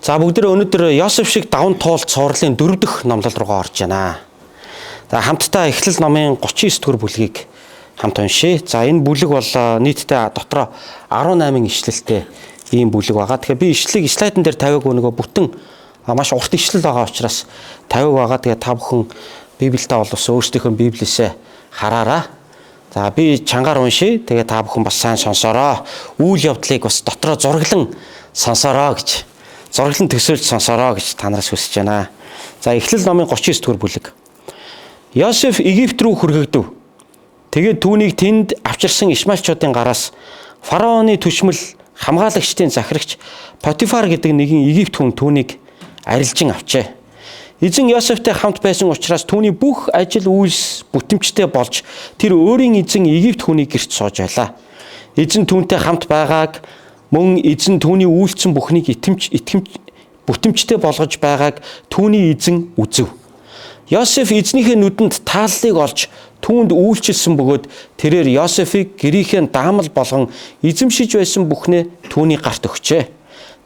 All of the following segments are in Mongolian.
За бүгдээ өнөөдөр Йосеф шиг даван тоолт цуурлын 4 дахь номлол руугаа орж байна. За хамтдаа Эхлэл номын 39 дугаар бүлгийг хамт уншъя. За энэ бүлэг бол нийтдээ дотроо 18 ишлэлтэй ийм бүлэг байгаа. Тэгэхээр би ишлэлийг слайдн дээр тавиагүй нөгөө бүтэн маш урт ишлэл байгаа учраас тавиаг байгаа. Тэгээ та бүхэн Библиэдээ боловсон өөрсдийнхөө Библиэсээ хараараа. За би чангаар уншъя. Тэгээ та бүхэн бас сайн сонсороо. Үйл явдлыг бас дотроо зураглан сонсороо гэж. Зураглан төсөөлж сонсороо гэж та нараас хүсэж байна. За Эхлэл номын 39 дугаар бүлэг. Йосеф Египт рүү хүргэгдэв. Тэгээд түүнийг тэнд авчирсан Ишмаэлчуудын гараас фараоны түшмэл хамгаалагчдын захирагч Потифар гэдэг нэгэн Египт хүн түүнийг арилжин авчээ. Эзэн Йосефтэй хамт байсан учраас түүний бүх ажил үйлс бүтэмжтэй болж тэр өөрийн эзэн Египт хүнийг гэрт сууж байлаа. Эзэн түүнтэй хамт байгааг мөн эзэн түүний үйлцэн бүхнийг бүтэмжтэй болгож байгааг түүний эзэн үзв. Йосеф эзнийхээ нүдэнд тааллыг олж түүнд үйлчилсэн бөгөөд тэрээр Йосефийг гэрийнхээ даамал болгон эзэмшиж байсан бүхнээ түүний гарт өгчээ.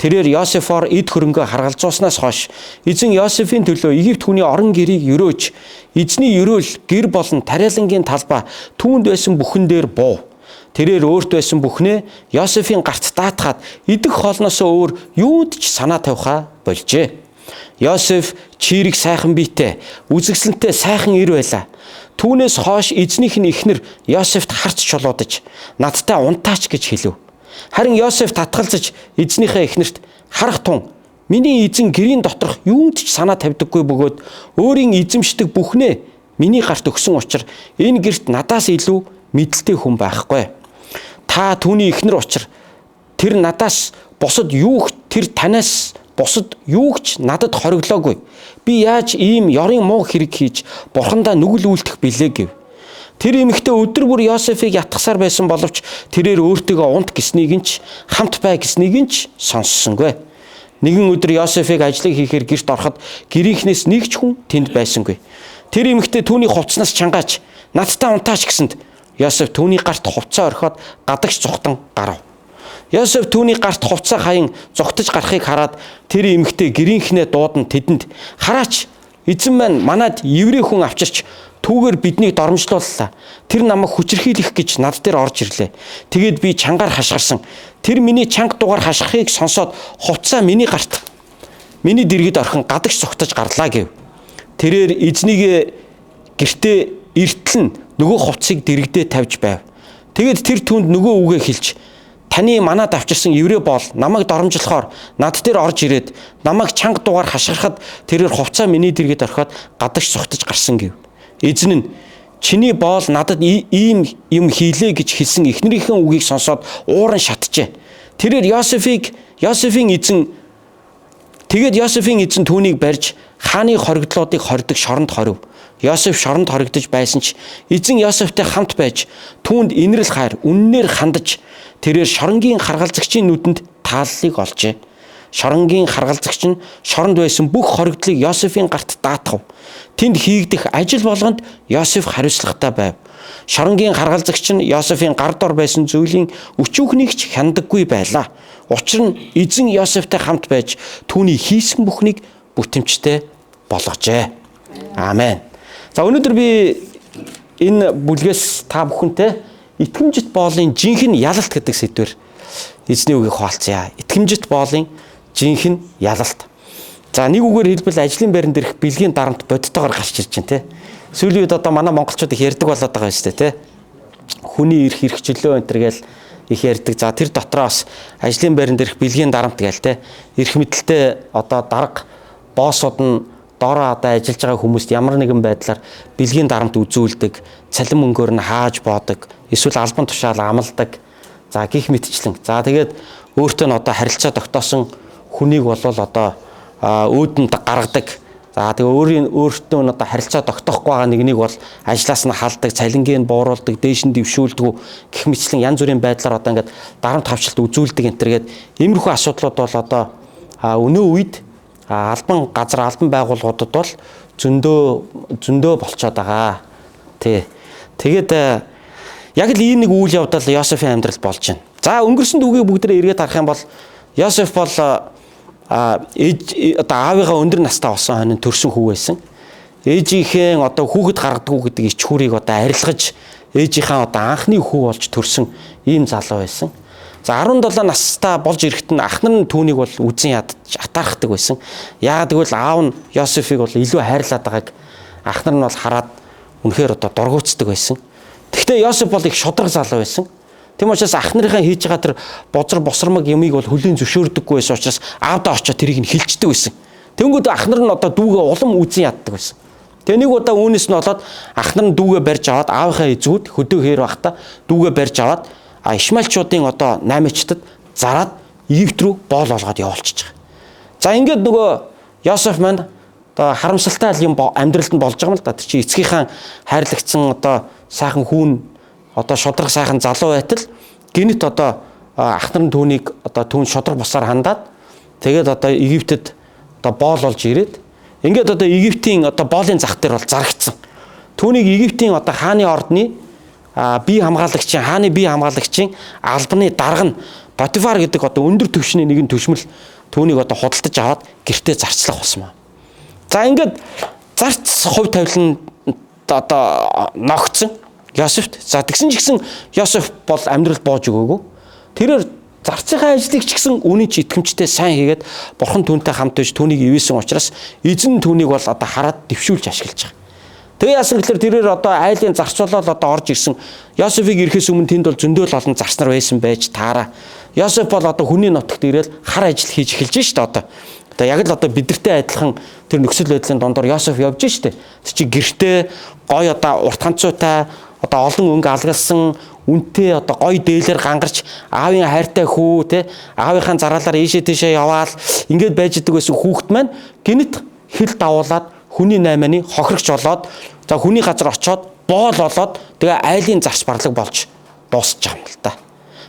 Тэрээр Йосефоор эд хөрөнгөө харгалзууснаас хойш эзэн Йосефийн төлөө Египт хүний орон гэрийг өрөөж эзний өрөөл гэр болон тариалангийн талбай түүнд байсан бүхэн дээр буу. Тэрээр өөрт байсан бүхнээ Йосефийн гарт даатгаад идэх хоолноос өөр юунд ч санаа тавиха болжээ. Йосеф чирэг сайхан биетэй, үзэгсэлэнтэй сайхан ир байлаа. Түүнээс хойш эзнийх нь эхнэр Йосефт харц чулуудаж, надтай унтаач гэж хэлв. Харин Йосеф татгалзаж эзнийхээ эхнэрт харах тун миний эзэн гэрийн доторх юунд ч санаа тавьдаггүй бөгөөд өөрийн эзэмшдэг бүхнээ миний гарт өгсөн учраас энэ гэрт надаас илүү мэдлэлтэй хүн байхгүй. Та түүний эхнэр учраас тэр надаас бусад тэр танаас бусад юу ч надад хориглоогүй. Би яаж ийм ёрын муу хэрэг хийж бурхандаа нүгэл үйлдэх билээ гэв. Тэр эмэгтэй өдөр бүр Йосефийг ятгахсаар байсан боловч тэрээр өөртөөгөө унт гэснийг нь ч хамт бай гэснийг нь ч сонссонгүй. Нэгэн өдөр Йосефийг ажлыг хийхээр гэрт ороход гэрийнхнээс нэг ч хүн тэнд байсангүй. Тэр эмэгтэй түүний хувцснаас чангааж надтай унтаач гэсэнд Йосеф түүний гарт хувцаа орхиод гадагш зүхтан гарав. Йосеф түүний гарт хувцаа хаян зогтож гарахыг хараад тэр эмэгтэй гэрийнхнээ дуудан тэдэнд хараач эзэн маань манад еврей хүн авчирч түүгээр биднийг доромжлууллаа. Тэр намайг хүчрхийлэх гэж над дээр орж ирлээ. Тэгээд би чангаар хашгирсан. Тэр миний чанга дугаар хашгихыг сонсоод хувцаа миний гарт миний дэргэд орхин гадагш зогтож гарлаа гэв. Тэрээр эзнийг гэртээ эртлэн нөгөө хувцсыг дэрэгдээ тавьж байв. Тэгээд тэр түнд нөгөө үгээ хэлж таны манад авчирсан еврей бол намайг доромжлохоор над дээр орж ирээд намайг чанга дугаар хашгирахад тэрээр хувцаа миний дэргэд орхиод гадагш зогтож гарсан гэв. Эзэн нь чиний боол надад ийм юм хийлээ гэж хэлсэн эхнэрийнхээ үгийг сонсоод ууран шатжээ. Тэрээр Йосефийн эзэн түүнийг барьж хааны хоригдлуудыг хордог шоронд хорив. Йосеф шоронд хоригдож байсан ч эзэн Йосефтэй хамт байж түүнд инрэл хайр үннээр хандаж тэрээр шоронгийн харгалзагчийн нүдэнд тааллыг олжээ. Шоронгийн харгалзагч нь шоронд байсан бүх хоригдлыг Йосефийн гарт даатгав. Тэнд хийгдэх ажил болгонд Йосеф хариуцлагатай байв. Шоронгийн харгалзагч нь Йосефийн гар дор байсан зүйлийн өчүүхнийг ч хяндаггүй байлаа. Учир нь эзэн Йосефтэй хамт байж түүний хийсэн бүхнийг бүтэмжтэй болгожээ. Аамен. За өнөөдөр би энэ бүлгээс та бүхэнтэй итгэмжит боолын жинхэнэ ялалт гэдэг сэдвээр эзний үгийг хуваалцъя. Итгэмжит боолын жинхэнэ ялалт. За нэг үгээр хэлбэл ажлын байранд ирэх бэлгийн дарамт бодтойгоор гарч ирж байна те. Сүүлийн үед одоо манай монголчууд их ярьдаг болоод байгаа юм шүү дээ те. Хүний эрх хэрэгчлөө энэ төр гээл их ярьдаг. За тэр дотроос ажлын байранд ирэх бэлгийн дарамт гээл те. Эрх мэдэлтэй одоо дарга боссууд нь доороо одоо ажиллаж байгаа хүмүүст ямар нэгэн байдлаар бэлгийн дарамт үзүүлдэг, цалин мөнгөөр нь хааж боодог, эсвэл албан тушаал амладаг. За гих мэтчлэн. За тэгээд өөртөө нь одоо харилцаа тогтоосон хүнийг бол одоо өөдөнд гаргадаг. За тэгээ өөртөө нь одоо харилцаа тогтоохгүй байгаа нэгнийг бол ажлаас нь халдаг, цалингийн бууруулдаг, дээш нь дэвшүүлдэг гих мэтчлэн янз бүрийн байдлаар одоо ингээд дарамт хавчилт үзүүлдэг энэ төргээд иймэрхүү асуудлууд бол одоо өнөө үед албан газар албан байгууллагуудад бол зөндөө болцоод байгаа. Тэгээд яг л ийм нэг үйл явдал Йосефийн амьдралд болж байна. За өнгөрсөн үгийг бүгдээ эргээд харах юм бол Йосеф бол ээж одоо аавынхаа өндөр настай болсон хойно төрсөн хүү байсан. Ээжийнхээ одоо хүүхэд гаргадаггүй гэдэг ич хүрийг одоо арилгаж ээжийнхээ одоо анхны хүү болж төрсөн ийм залуу байсан. За 17 настай болж ирэхэд нь ах нар нь түүнийг бол үзэн ядаж атаархдаг байсан. Яагаад гэвэл аав нь Йосефийг бол илүү хайрлаад байгааг ах нар нь бол хараад үнэхээр одоо дургуутсдаг байсан. Гэхдээ Йосеф бол их шудраг залуу байсан. Тийм учраас ах нарынхаа хийж байгаа тэр бозар босромог юмыг бол хөлийн зөвшөөрдөггүй байсан учраас аавдаа очиод тэрийг нь хилчдэг байсан. Тэнгүүд ах нар нь одоо дүүгээ улам үзэн яддаг байсан. Тэгээ нэг удаа үүнээс нь болоод ах нар нь дүүгээ барьж аваад аавынхаа эзүүд хөдөө хээр байхдаа дүүгээ барьж аваад Ишмаэлчуудын одоо 8-чдад зараад Египт рүү боол олгоод явуулчихж байгаа. За ингээд нөгөө Йосеф маань одоо харамсалтай юм амьдралд нь болж байгаа юм л да. Тэр чинь эцгийнхаа хайрлагцсан одоо сайхан хүүн одоо шудраг сайхан залуу байтал гинэт одоо ах нар нь түүнийг одоо түүн шудраг бусаар хандаад тэгээд одоо Египтэд одоо боол олж ирээд ингээд одоо Египтийн одоо боолын зах дээр бол зарагдсан. Түүнийг Египтийн одоо хааны ордны бие хамгаалагчийн хааны бие хамгаалагчийн албаны дарга нь Потифар гэдэг одоо өндөр түвшний нэгэн төшмөл түүнийг одоо худалдаж аваад гэртээ зарцлах болсон ба. За ингээд зарц хувь тавилан одоо ногцсон Йосефт. За тэгсэн ч гэсэн Йосеф бол амьдрал боож өгөөгүй. Тэрээр зарцынхаа ажлыг ч гэсэн үнэн ч итгэмжтэй сайн хийгээд бурхан түүнтэй хамт байж түүнийг ивээсэн учраас эзэн түүнийг бол одоо хараад дэвшүүлж ашиглаж байгаа. Тэгээ яасан гэхээр тэрээр одоо айлын зарц болоод одоо орж ирсэн. Йосефийг ирэхээс өмнө тэнд бол зөндөл олон зарц нар байсан байж таараа. Йосеф бол одоо хүний нутагт ирээд хар ажил хийж эхэлж шít одоо. Одоо яг л одоо бидэртэй адилхан тэр нөхцөл байдлын дондор Йосеф явж шít. Тэр чи гэртээ гой одоо урт ганцуутай одоо олон өнгө алгалсан үнтэй одоо гой дээлэр гангарч аавын хайртай хүү те аавынхаа зараалаар ийшээ тийшээ яваал ингээд байж идэг байсан хүүхэд маань гинэт хил давуулаад хүний 8-ны хохирогч болоод за хүний газар очоод боол олоод тэгээ айлын зарц барлаг болж дуусч байгаа юм л та.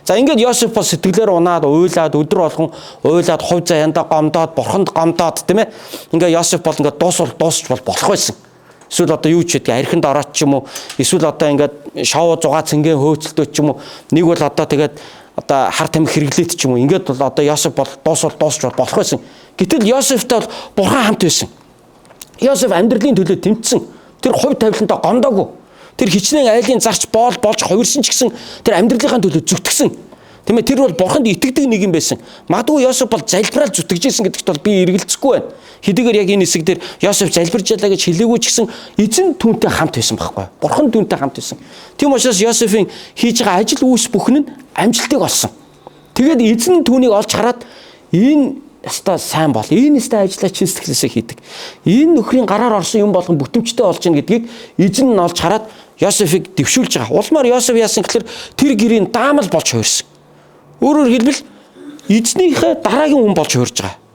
За ингээд Йосеф бол сэтгэлээр унаад уйлаад өдөр болгон уйлаад хувь заяанда гомдоод бурханд гомдоод тийм ээ. Ингээд Йосеф бол ингээд дуусч болох байсан. Эсвэл одоо юу ч гэдэг архинд ороод ч юм уу эсвэл одоо ингээд шоу зугаа цэнгээ хөөцөлтөө ч юм уу нэг бол одоо тэгээд одоо хар тамхи хэрэглээд ч юм уу ингээд бол одоо Йосеф бол дуусч болох байсан. Гэтэл Йосефтэй бол бурхан хамт байсан. Йосеф амьдралын төлөө тэмцсэн. Тэр хувь тавилантай гомдоогүй. Тэр хичнээн айлын зарч боол болж хувирсан ч гэсэн тэр амьдралынхаа төлөө зүтгэсэн. Тийм ээ тэр бол бурханд итгэдэг нэг юм байсан. Магадгүй Йосеф бол залбирал зүтгэжсэн гэдэгт бол би эргэлзэхгүй байна. Хэдийгээр яг энэ хэсэг дээр Йосеф залбирж ялаа гэж хэлээгүй ч гэсэн эзэн түүнтэй хамт байсан байхгүй. Бурхан түүнтэй хамт байсан. Тийм учраас Йосефийн хийж байгаа ажил үйлс бүхэн нь амжилтыг олсон. Тэгээд эзэн түүнийг олж хараад энэ яста сайн бол энэ яста ажиллаа чин сэтгэлээсээ хийдэг. Энэ нөхрийн гараар орсон юм болгон бүтэмжтэй болж гин гэдгийг эзэн нь олж хараад Йосефийг дэвшүүлж байгаа. Улмаар Йосеф яасан гэхээр тэр гэрийн даамал болж хуурсан. Өөрөөр хэлбэл эзнийхээ дараагийн хүн болж хуурж байгаа.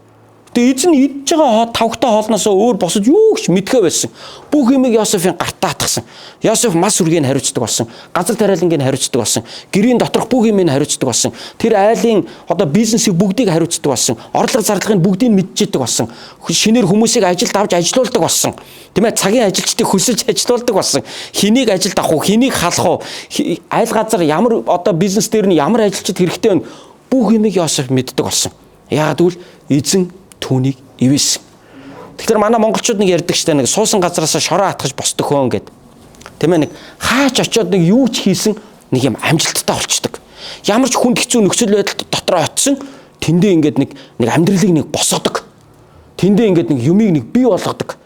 Тэгээ эзэн идж байгаа тавхтай хоолноос өөр босож юу ч мэдхээ байсан. Бүх юмыг Йосефийн гарт таатгсан. Йосеф мас үргийг хариуцдаг болсон. Газар тариалангийг хариуцдаг болсон. Гэрийн доторх бүх юмыг хариуцдаг болсон. Тэр айлын одоо бизнесийг бүгдийг хариуцдаг болсон. Орлого зарлагыг бүгдийг мэдчихдэг болсон. Шинээр хүмүүсийг ажилд авч ажилуулдаг болсон. Тийм ээ цагийн ажилчдыг хөсөж ажилуулдаг болсон. Хэнийг ажилд авах уу, хэнийг халах уу, айл газар ямар одоо бизнес дээр нь ямар ажилчид хэрэгтэй вэ? Бүх юмыг Йосеф мэддэг болсон. Яагаад гэвэл эзэн түүнийг ивээсэн. Тэгэхээр манай монголчууд нэг ярьдаг штэ нэг суусан газараас шороо атгаж босдог хөөн гэд. Тийм ээ нэг хаач очиод нэг юу ч хийсэн нэг юм амжилттай болчдөг. Ямар ч хүнд хэцүү нөхцөл байдалд дотроо очисон тэндээ ингээд нэг амьдралыг нэг босгодог. Тэндээ ингээд нэг юмыг нэг бий болгодог.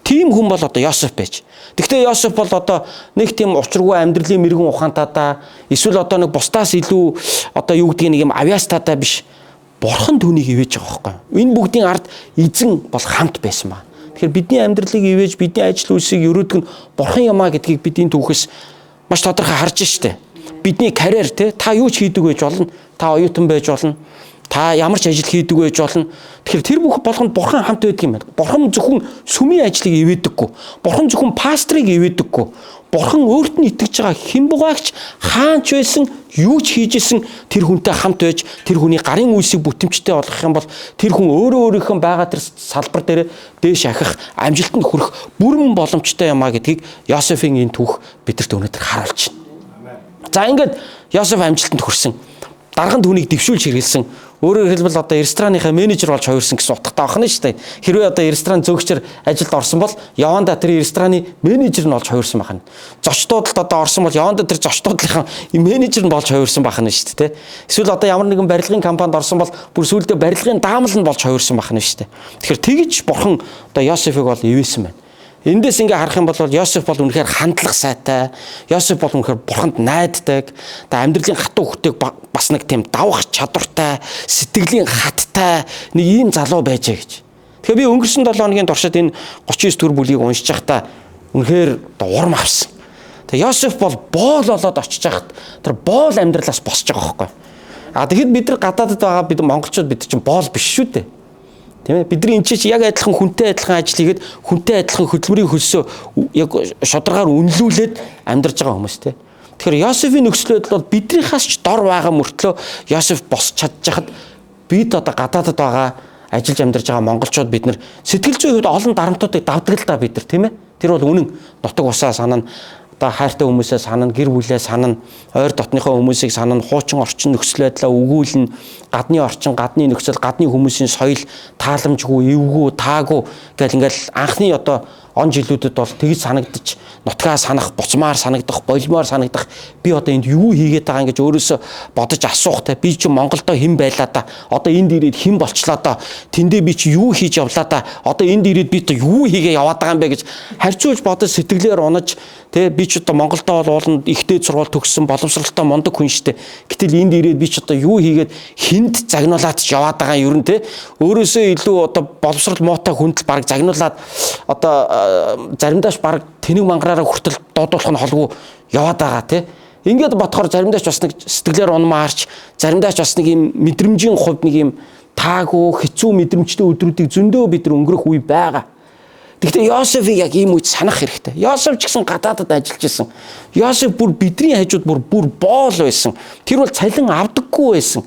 Тийм хүн бол одоо Йосеф байж. Гэхдээ Йосеф бол одоо нэг тийм учиргүй амьдралын мэрэгэн ухаантайдаа эсвэл одоо нэг бусдаас илүү одоо юу гэдгийг нэг юм авьяастайдаа биш. Бурхан түүнийг ивэж байгаа байхгүй. Энэ бүгдийн ард эзэн бол хамт байсан ба. Тэгэхээр бидний амьдралыг ивэж, бидний ажил үйлсийг өрөөдөг нь бурхан юмаа гэдгийг бид энэ түүхээс маш тодорхой харж штэ. Бидний карьер те та юу ч хийдэг байж болно. Та оюутан байж болно. Та ямар ч ажил хийдэг байж болно. Тэгэхээр тэр бүх болгонд бурхан хамт байдаг юм байна. Бурхан зөвхөн сүмийн ажлыг ивэдэггүй. Бурхан зөвхөн пастрыг ивэдэггүй. Бурхан өөрт нь итгэж байгаа хэн бугаагч хаанч байсан юу ч хийжсэн тэр хүнтэй хамт байж тэр хүний гарын үйлсийг бүтэмжтэй болгох юм бол тэр хүн өөрөө өөрийнхөө байгаа тэр салбар дээр дээш ахих амжилтанд хүрэх бүрэн боломжтой юмаа гэдгийг Йосефийн энэ түүх бидэрт өнөөдөр харуулж байна. За ингээд Йосеф амжилтанд хүрсэн. дарган түүнийг дэвшүүлж хэрэгэлсэн. Өөрөөр хэлбэл одоо рестораныхаа менежер болж хувирсан гэсэн утгатай байна шүү дээ. Хэрвээ одоо ресторан зөөгчөр ажилд орсон бол яванда тэр рестораны менежер нь болж хувирсан байна. Зочдуудад одоо орсон бол яванда тэр зочдуудынхаа менежер нь болж хувирсан байна шүү дээ. Эсвэл одоо ямар нэгэн барилгын компанид орсон бол бүр сүүлдээ барилгын даамал нь болж хувирсан байна шүү дээ. Тэгэхээр тэгж бурхан одоо Йосефыг бол ивээсэн байна. Эндээс ингээ харах юм бол Йосеф бол үнэхээр хандлага сайтай. Йосеф бол үнэхээр бурханд найддаг. Амьдралын хатуу хөтэйг бас нэг тийм давах чадвартай, сэтгэлийн хаттай нэг ийм залуу байжээ гэж. Тэгэхээр би өнгөрсөн 7 хоногийн туршид энэ 39 төр бүлгийг уншиж байхдаа үнэхээр урам авсан. Тэгээ Йосеф бол боол болоод очиж байхад тэр боол амьдралаас босч байгаа байхгүй. Тэгэхэд бид нар гадаадд байгаа бид монголчууд бид чинь боол биш шүү дээ. Тийм ээ, бидний энэ чинь яг адилхан хүнтэй адилхан ажил хийгээд хүнтэй адилхан хөдөлмөрийн хөлсөө яг шударгаар үнэлүүлээд амьдарч байгаа хүмүүс тийм. Тэгэхээр Йосефийн нөхцөл байдал бол бидрийнхээс ч дор байгаа мөртлөө Йосеф босч чадчихад бид одоо гадаадд байгаа ажиллаж амьдарч байгаа монголчууд бид нар сэтгэл зүйн хувьд олон дарамтуудыг давдаг л да бид нар тийм ээ. Тэр бол үнэн. Нутаг усаа санана, одоо хайртай хүмүүсээ санана, гэр бүлээ санана, ойр дотныхоо хүмүүсийг санана, хуучин орчин нөхцөл байдлаа өгүүлнэ, гадны орчин, гадны нөхцөл, гадны хүмүүсийн соёл тааламжгүй, эвгүй, таагүй гэл ингээл анхны одоо он жилүүдэд бол тэгж санагдчих, нутгаа санах, буцмаар санагдах, болимоор санагдах. Би одоо энд юу хийгээд байгаа ингэж өөрөөсөө бодож асуухтай. Би чи Монголдо хэн байлаа да? Одоо энд ирээд хэн болчлоо да? Тэндээ би чи юу хийж явлаа да? Одоо энд ирээд би юу хийгээ яваад байгаа юм бэ гэж харьцуулж бодож сэтгэлээр унаж тэ би ч одоо Монголдо бол ууланд ихтэй сургууль төгссөн боловсралтай мундаг хүн штэ. Гэтэл энд ирээд би ч одоо юу хийгээд хүнд загнуулаад ч яваад байгаа юм ер нь тэ. Өөрөөсөө илүү одоо боловсрал муутай хүнд баг загнуулаад одоо заримдаа ч баг тэнэг мангараараа хүртэл дуудуулах нь холгүй яваад байгаа тий. Ингээд бодохоор заримдаа ч бас нэг сэтгэлээр унмаарч, заримдаа ч бас нэг юм мэдрэмжийн хувьд нэг юм таагүй хэцүү мэдрэмжтэй өдрүүдийг зөндөө бид нар өнгөрөх үе байгаа. Гэхдээ Йосефийг яг ийм үед санах хэрэгтэй. Йосеф ч гэсэн гадаадад ажиллаж исэн. Йосеф бүр бидний хажууд бүр боол байсан. Тэр бол цалин авдаггүй байсан.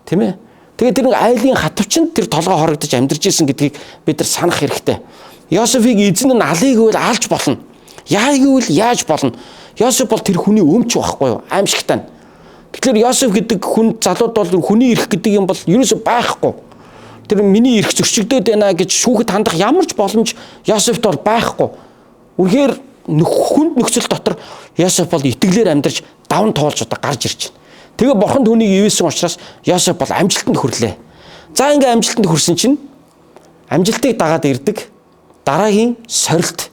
Тийм ээ. Тэгээд тэр нэг айлын хатвчинд тэр толгой хорогдож амьдарч исэн гэдгийг бид нар санах хэрэгтэй. Йосефийг эзэн нь алыг үл алж болно. Яагийг үл яаж болно? Йосеф бол тэр хүний өмч байхгүй юу? Аимшигтай. Тэгэхээр Йосеф гэдэг хүн залууд бол хүний эрх гэдэг юм бол ерөөсөй байхгүй. Тэр миний эрх зөрчигдөөд байна гэж шүүхэд хандах ямар ч боломж Йосефт бол байхгүй. Үнэхээр хүнд нөхцөл дотор Йосеф бол итгэлээр амьдарч даван туулж одоо гарч ирж байна. Тэгээ бурхан түүнийг ивээсэн учраас Йосеф бол амжилтанд хүрлээ. За ингээ амжилтанд хүрсэн чинь амжилтыг дагаад ирдэг дараагийн сорилт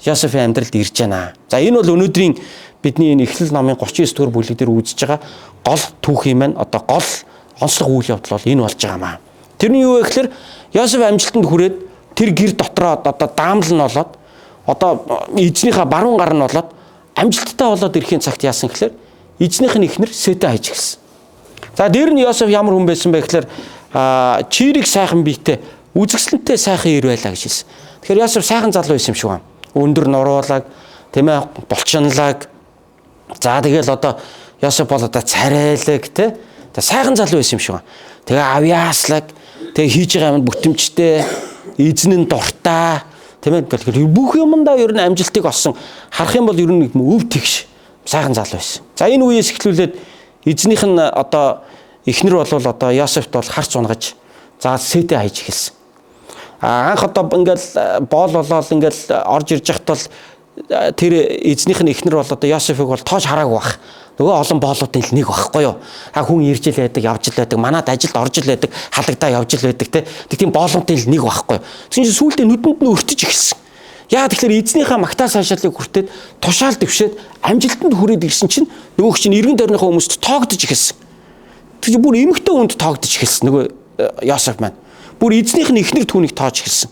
Йосефийн амьдралд ирж байна. За энэ бол өнөөдрийн бидний энэ Эхлэл номын 39 дугаар бүлэг дээр үзэж байгаа гол түүх юм байна. Одоо гол онцлог үйл явдал бол энэ болж байгаа маа. Тэрний юу вэ гэхээр Йосеф амжилтанд хүрээд тэр гэр дотроо одоо даамал нь болоод одоо эзнийхээ баруун гар нь болоод амжилттай болоод ирэхийн цагт яасан гэхээр эзнийх нь ихнэр Сетэ хайж гисэн. За дээр нь Йосеф ямар хүн байсан бэ гэхээр чирэг сайхан биетэй үзэсгэлэнтэй сайхан ир байлаа гэж хэлсэн. Тэгэхээр Йосеф сайхан залуу байсан юм шиг байна. Өндөр нуруулаг, тийм ээ, булчинлаг. За тэгэл одоо Йосеф бол одоо царайлаг, тий. Тэгээ сайхан залуу байсан юм шиг байна. Тэгээ авьяаслаг, тэгээ хийж байгаа юм бүтэмжтэй, эзэн нь дуртай, тийм ээ. Тэгэхээр бүх юмдаа ер нь амжилтыг олсон. Харах юм бол ер нь өв тэгш сайхан залуу байсан. За энэ үеэс эхлүүлээд эзнийх нь одоо эхнэр бол одоо Йосефт бол харц унгаж за Сетэ хайж эхэлсэн. Анх одоо ингээл боол болоод ингээл орж ирж яхад бол тэр эзнийх нь эхнэр бол одоо Йосефыг бол тоож хараагүй бах. Нөгөө олон боолуудын л нэг байхгүй юу? Хүн ирж л байдаг, явж л байдаг, манад ажилд орж л байдаг, халагдаа явж л байдаг те. Тийм боолуудын л нэг байхгүй юу? Тэгсэн чинь сүүлдээ нүдэнд нь өртөж эхэлсэн. Яа тэгэхээр эзнийхээ магтаа сайшаалыг хүртээд тушаал дэвшээд амжилтанд хүрээд ирсэн чинь нөгөө чинь эргэн тойрныхоо хүмүүст тоогдож эхэлсэн. Тэг чи бүр эмэгтэй хүнд тоогдож эхэлсэн нөгөө Йосеф маань. Бүр эзнийх нь эхнэр түүнийг тоож эхэлсэн.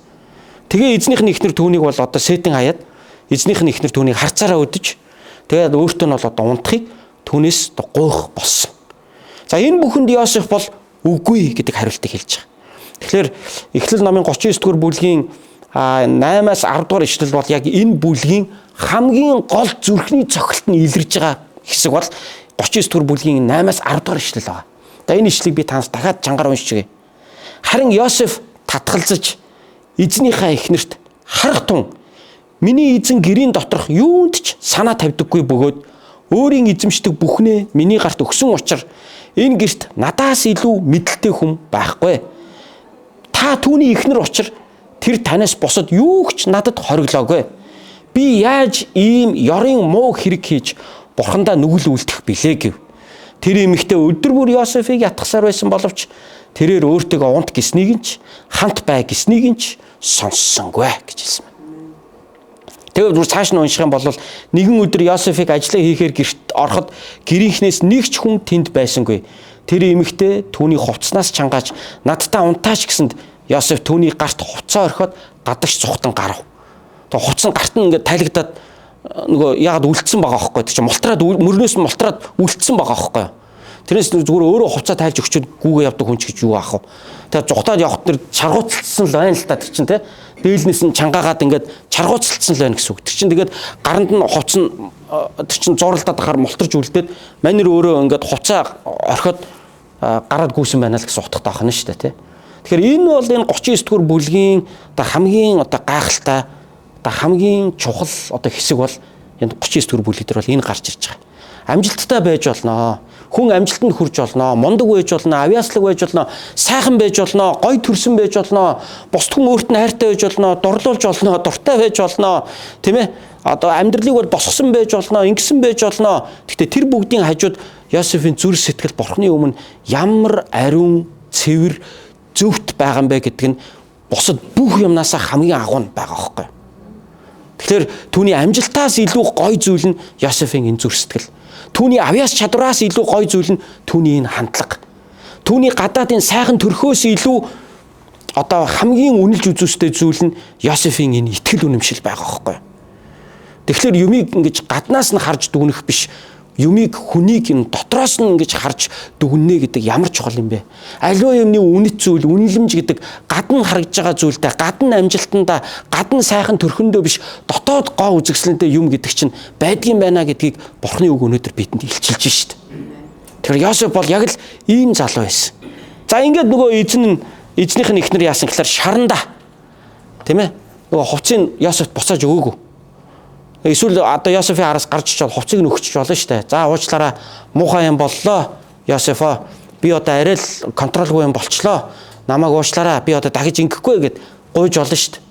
Тэгээ эзнийх нь эхнэр түүнийг бол одоо Сетэн хаяад эзнийх нь эхнэр түүнийг харцаараа өдөж тэгээд өөртөө нь бол одоо унтахыг түүнээс гуйх болсон. За энэ бүхэнд Йосеф бол үгүй гэдэг хариултыг хэлж байгаа. Тэгэхээр Эхлэл номын 39 дугаар бүлгийн 8-аас 10 дугаар ишлэл бол яг энэ бүлгийн хамгийн гол зүрхний цогцолт нь илэрж байгаа хэсэг бол 39 дугаар бүлгийн 8-аас 10 дугаар ишлэл байгаа. За энэ ишлэгийг би танаас дахиад чангаар уншчихъя. Харин Йосеф татгалзаж эзнийхээ эхнэрт харах тун миний эзэн гэрийн доторх юунд ч санаа тавьдаггүй бөгөөд өөрийн эзэмшдэг бүхнээ миний гарт өгсөн учраас Энэ гэрт надаас илүү мэдлэлтэй хүн байхгүй. Та түүний эхнэр учир тэр танаас босод юу ч надад хориглоогүй. Би яаж ийм ёрын муу хэрэг хийж бурхандаа нүгэл үлдэх билээ гэв. Тэр эмэгтэй өдөр бүр Йосефийг ятгахсаар байсан боловч тэрээр өөртөө унт гиснийг нь ч хамт бай гиснийг нь ч сонссонгүй гэж хэлсэн байна. Тэгээд цааш нь унших юм бол нэгэн өдөр Йосефийг ажиллаа хийхээр гэрт ороход гэрийнхнээс нэг ч хүн тэнд байсангүй. Тэр эмэгтэй түүний хувцснаас чангааж надтай унтаач гэсэнд Йосеф түүний гарт хувцаа орхиод гадагш цухтан гарав. Тэгээд хувц нь гарт нь ингээд тайлагдаад нөгөө яагаад үлдсэн байгаа аахгүй. Тэг чи мултраад мөрнөөс нь мултраад үлдсэн байгаа аахгүй. Тэрнээс зүгээр өөрөө хувцаа тайлж өгчөд гүүгээ явдаг хүн ч гэж юу аах вэ. Тэгээд зугатаад явахт нэр чаргууцалцсан л байна л та тэр чин те. Дээлнээс нь чангаагаад ингээд чаргууцалцсан л байна гэсэн үг. Тэр чин тэгээд гаранд нь хувц нь тэр чин зууралдаад ахаар мултарч үлдээд манер өөрөө ингээд хувцаа орхиод гараад гүйсэн байна л гэсэн утгатай байна шүү дээ те. Тэгэхээр энэ бол энэ 39 дугаар бүлгийн одоо хамгийн одоо гайхалтай одоо хамгийн чухал одоо хэсэг бол энэ 39 дугаар бүлэг дээр бол энэ гарч ирж байгаа. Амжилттай байж болно. Хүн амжилтанд хүрч болно. Мундаг байж болно. Авьяаслаг байж болно. Сайхан байж болно. Гой төрсөн байж болно. Бусд хүн өөрт нь хайртай байж болно. Дурлуулж болно. Дуртай байж болно. Тийм ээ? Одоо амьдралыг бол босгосон байж болно. Ингэсэн байж болно. Гэхдээ тэр бүгдийн хажууд Йосефийн зүрх сэтгэл бурхны өмнө ямар ариун, цэвэр, зөвхт байгаа юм бэ гэдг нь бусад бүх юмнаас хамгийн агуу байгаа хөөхгүй. Тэгэхээр түүний амжилтаас илүү гой зүйл нь Йосефийн энэ зүрх сэтгэл. Түүний авьяас чадвараас илүү гой зүйл нь түүний энэ хандлага. Түүний гадаадын сайхан төрхөөс илүү одоо хамгийн үнэлж үзүүстэй зүйл нь Йосефийн энэ итгэл үнэмшил байгаа хөөхгүй. Тэгэхээр юмыг ингэж гаднаас нь харж дүгнэх биш. Юмыг хүнийг энэ дотроос нь ингэж харж дүгнэнэ гэдэг ямар чухал юм бэ? Аливаа юмны үнэт зүйл, үнэлэмж гэдэг гадна харагдж байгаа зүйлтэй, гадна амжилтандаа, гадна сайхан төрхөндөө биш, дотоод гоо үзэгсэлэнтэй юм гэдэг чинь байдгийн байна гэдгийг Бурхны үг өнөөдөр бидэнд илчилж шít. Тэгэхээр Йосеф бол яг л ийм залуу байсан. За ингээд нөгөө эзнийх нь эхнэр яасан гэхээр шаранда. Тийм ээ? Нөгөө хувцсыг Йосефт буцааж өгөөгүй. Эсвэл одоо Йосефийн араас гарч ичвэл хувцсыг нөхчих болно шүү дээ. За уучлаарай, муухай юм боллоо. Йосефа би одоо арай л контролгүй юм болчлоо. Намайг уучлаарай. Би одоо дахиж ингэхгүй гэд гуйж болно шүү дээ.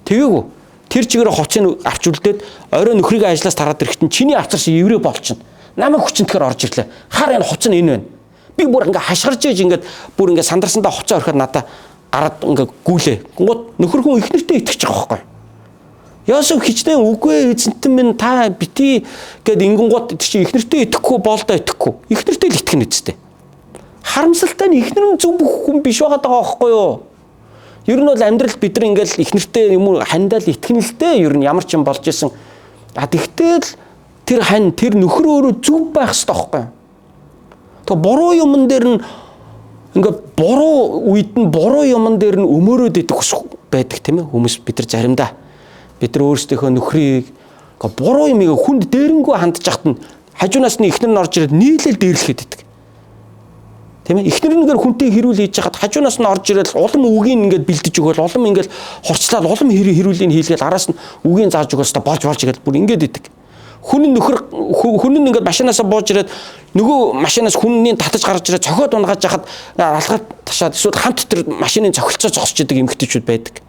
Тэгээгүй. Тэр чигээр хувцсыг авч үлдээд орой нөхрийг ажлаас тараад ирэхэд чиний авцар шиг еврей болчихно. Намайг хүчнтэйгээр орж ирлээ. Хаар энэ хувцс нь энэ байна. Би бүр ингээ хашгирж иж ингээд бүр ингээ сандарсандаа хувцас орхиод надаа гараад ингээ гүйлээ. Гот нөхөр хүн ихнэртэй итгэж байгаа байхгүй. Йосеф хичнээн үгүй эзэнтэн минь та бити гэд ингэнгууд чи ихнэртэй итгэхгүй болдоо итгэхгүй. Ихнэртэй л итгэнэ үстэй. Харамсалтай нь ихнэр нь зөв бүх хүн биш байгаа даа байхгүй юу? Ер нь бол амьдрал бид нар ингээл ихнэртэй юм уу хандаал итгэнэ л дээ. Ер нь ямар ч юм болж исэн. Тэгтэл тэр хань тэр нөхөр өөрөө зөв байх хэрэгтэй байхгүй юу? Тэг буруу юмн дээр нь ингээд буруу үед нь буруу юмн дээр нь өмөрөөд идэх байдаг тийм ээ хүмүүс бид нар заримдаа бид нар өөрсдийнхөө нөхрийг буруу юмыг хүнд дээрэнгүү хандж яхад нь хажуунаас нь ихнэр нь орж ирээд нийлэл дээрлэхэд идэг. Тийм ээ ихнэр нэгээр хүнтэй хэрүүл хийж яхад хажуунаас нь орж ирээд улам үгийн ингээд бэлдэж өгөөл улам ингээд хурцлаад улам хэрүүлийг хийлгээл араас нь үгийн зааж өгөөс та болж игээл бүр ингээд идэг. Хүн нь ингээд машинаасаа бууж ирээд нөгөө машинаас хүнний татаж гарч ирээд цохиод унгааж яхад алгаад ташаад эсвэл хамт тэр машины цохилцоо зогсож идэг эмэгтэйчүүд байдаг.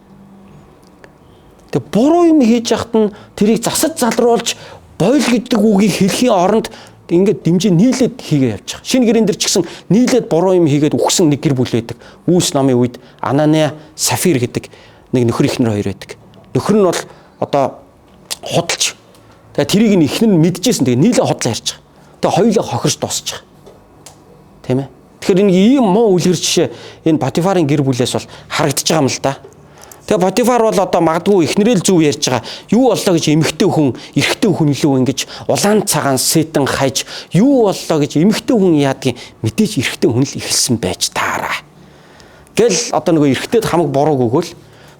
Тэг буруу юм хийж яхад нь тэрийг засаж залруулж бойл гэдэг үгийг хэлхийн оронд ингээд дэмжээ нийлээд хийгээ явж байгаа. Шинэ гэрэн дээр ч гэсэн нийлээд буруу юм хийгээд үхсэн нэг гэр бүл байдаг. Үүс намын үед Анания, Сафир гэдэг нэг нөхөр ихнэр хоёр байдаг. Нөхөр нь бол одоо худалч. Тэгээ тэрийг нь ихнэр нь мэдчихсэн. Тэгээ нийлээ худлаа ярьж байгаа. Тэгээ хоёулаа хохирч дуусч байгаа. Тийм ээ. Тэгэхээр энэ ийм муу үлгэр жишээ энэ Потифарын гэр бүлээс бол харагдаж байгаа юм л да. Тэгээ Потифар бол одоо магадгүй ихнэрэл зүв ярьж байгаа. Юу боллоо гэж эмэгтэй хүн, эрэгтэй хүн илүү ингэж улаан цагаан сэтэн хайж юу боллоо гэж эмэгтэй хүн яадгийн мэдээж эрэгтэй хүн л ихэлсэн байж таараа. Гэл одоо нөгөө эрэгтэйд хамаг бурууг өгөөл.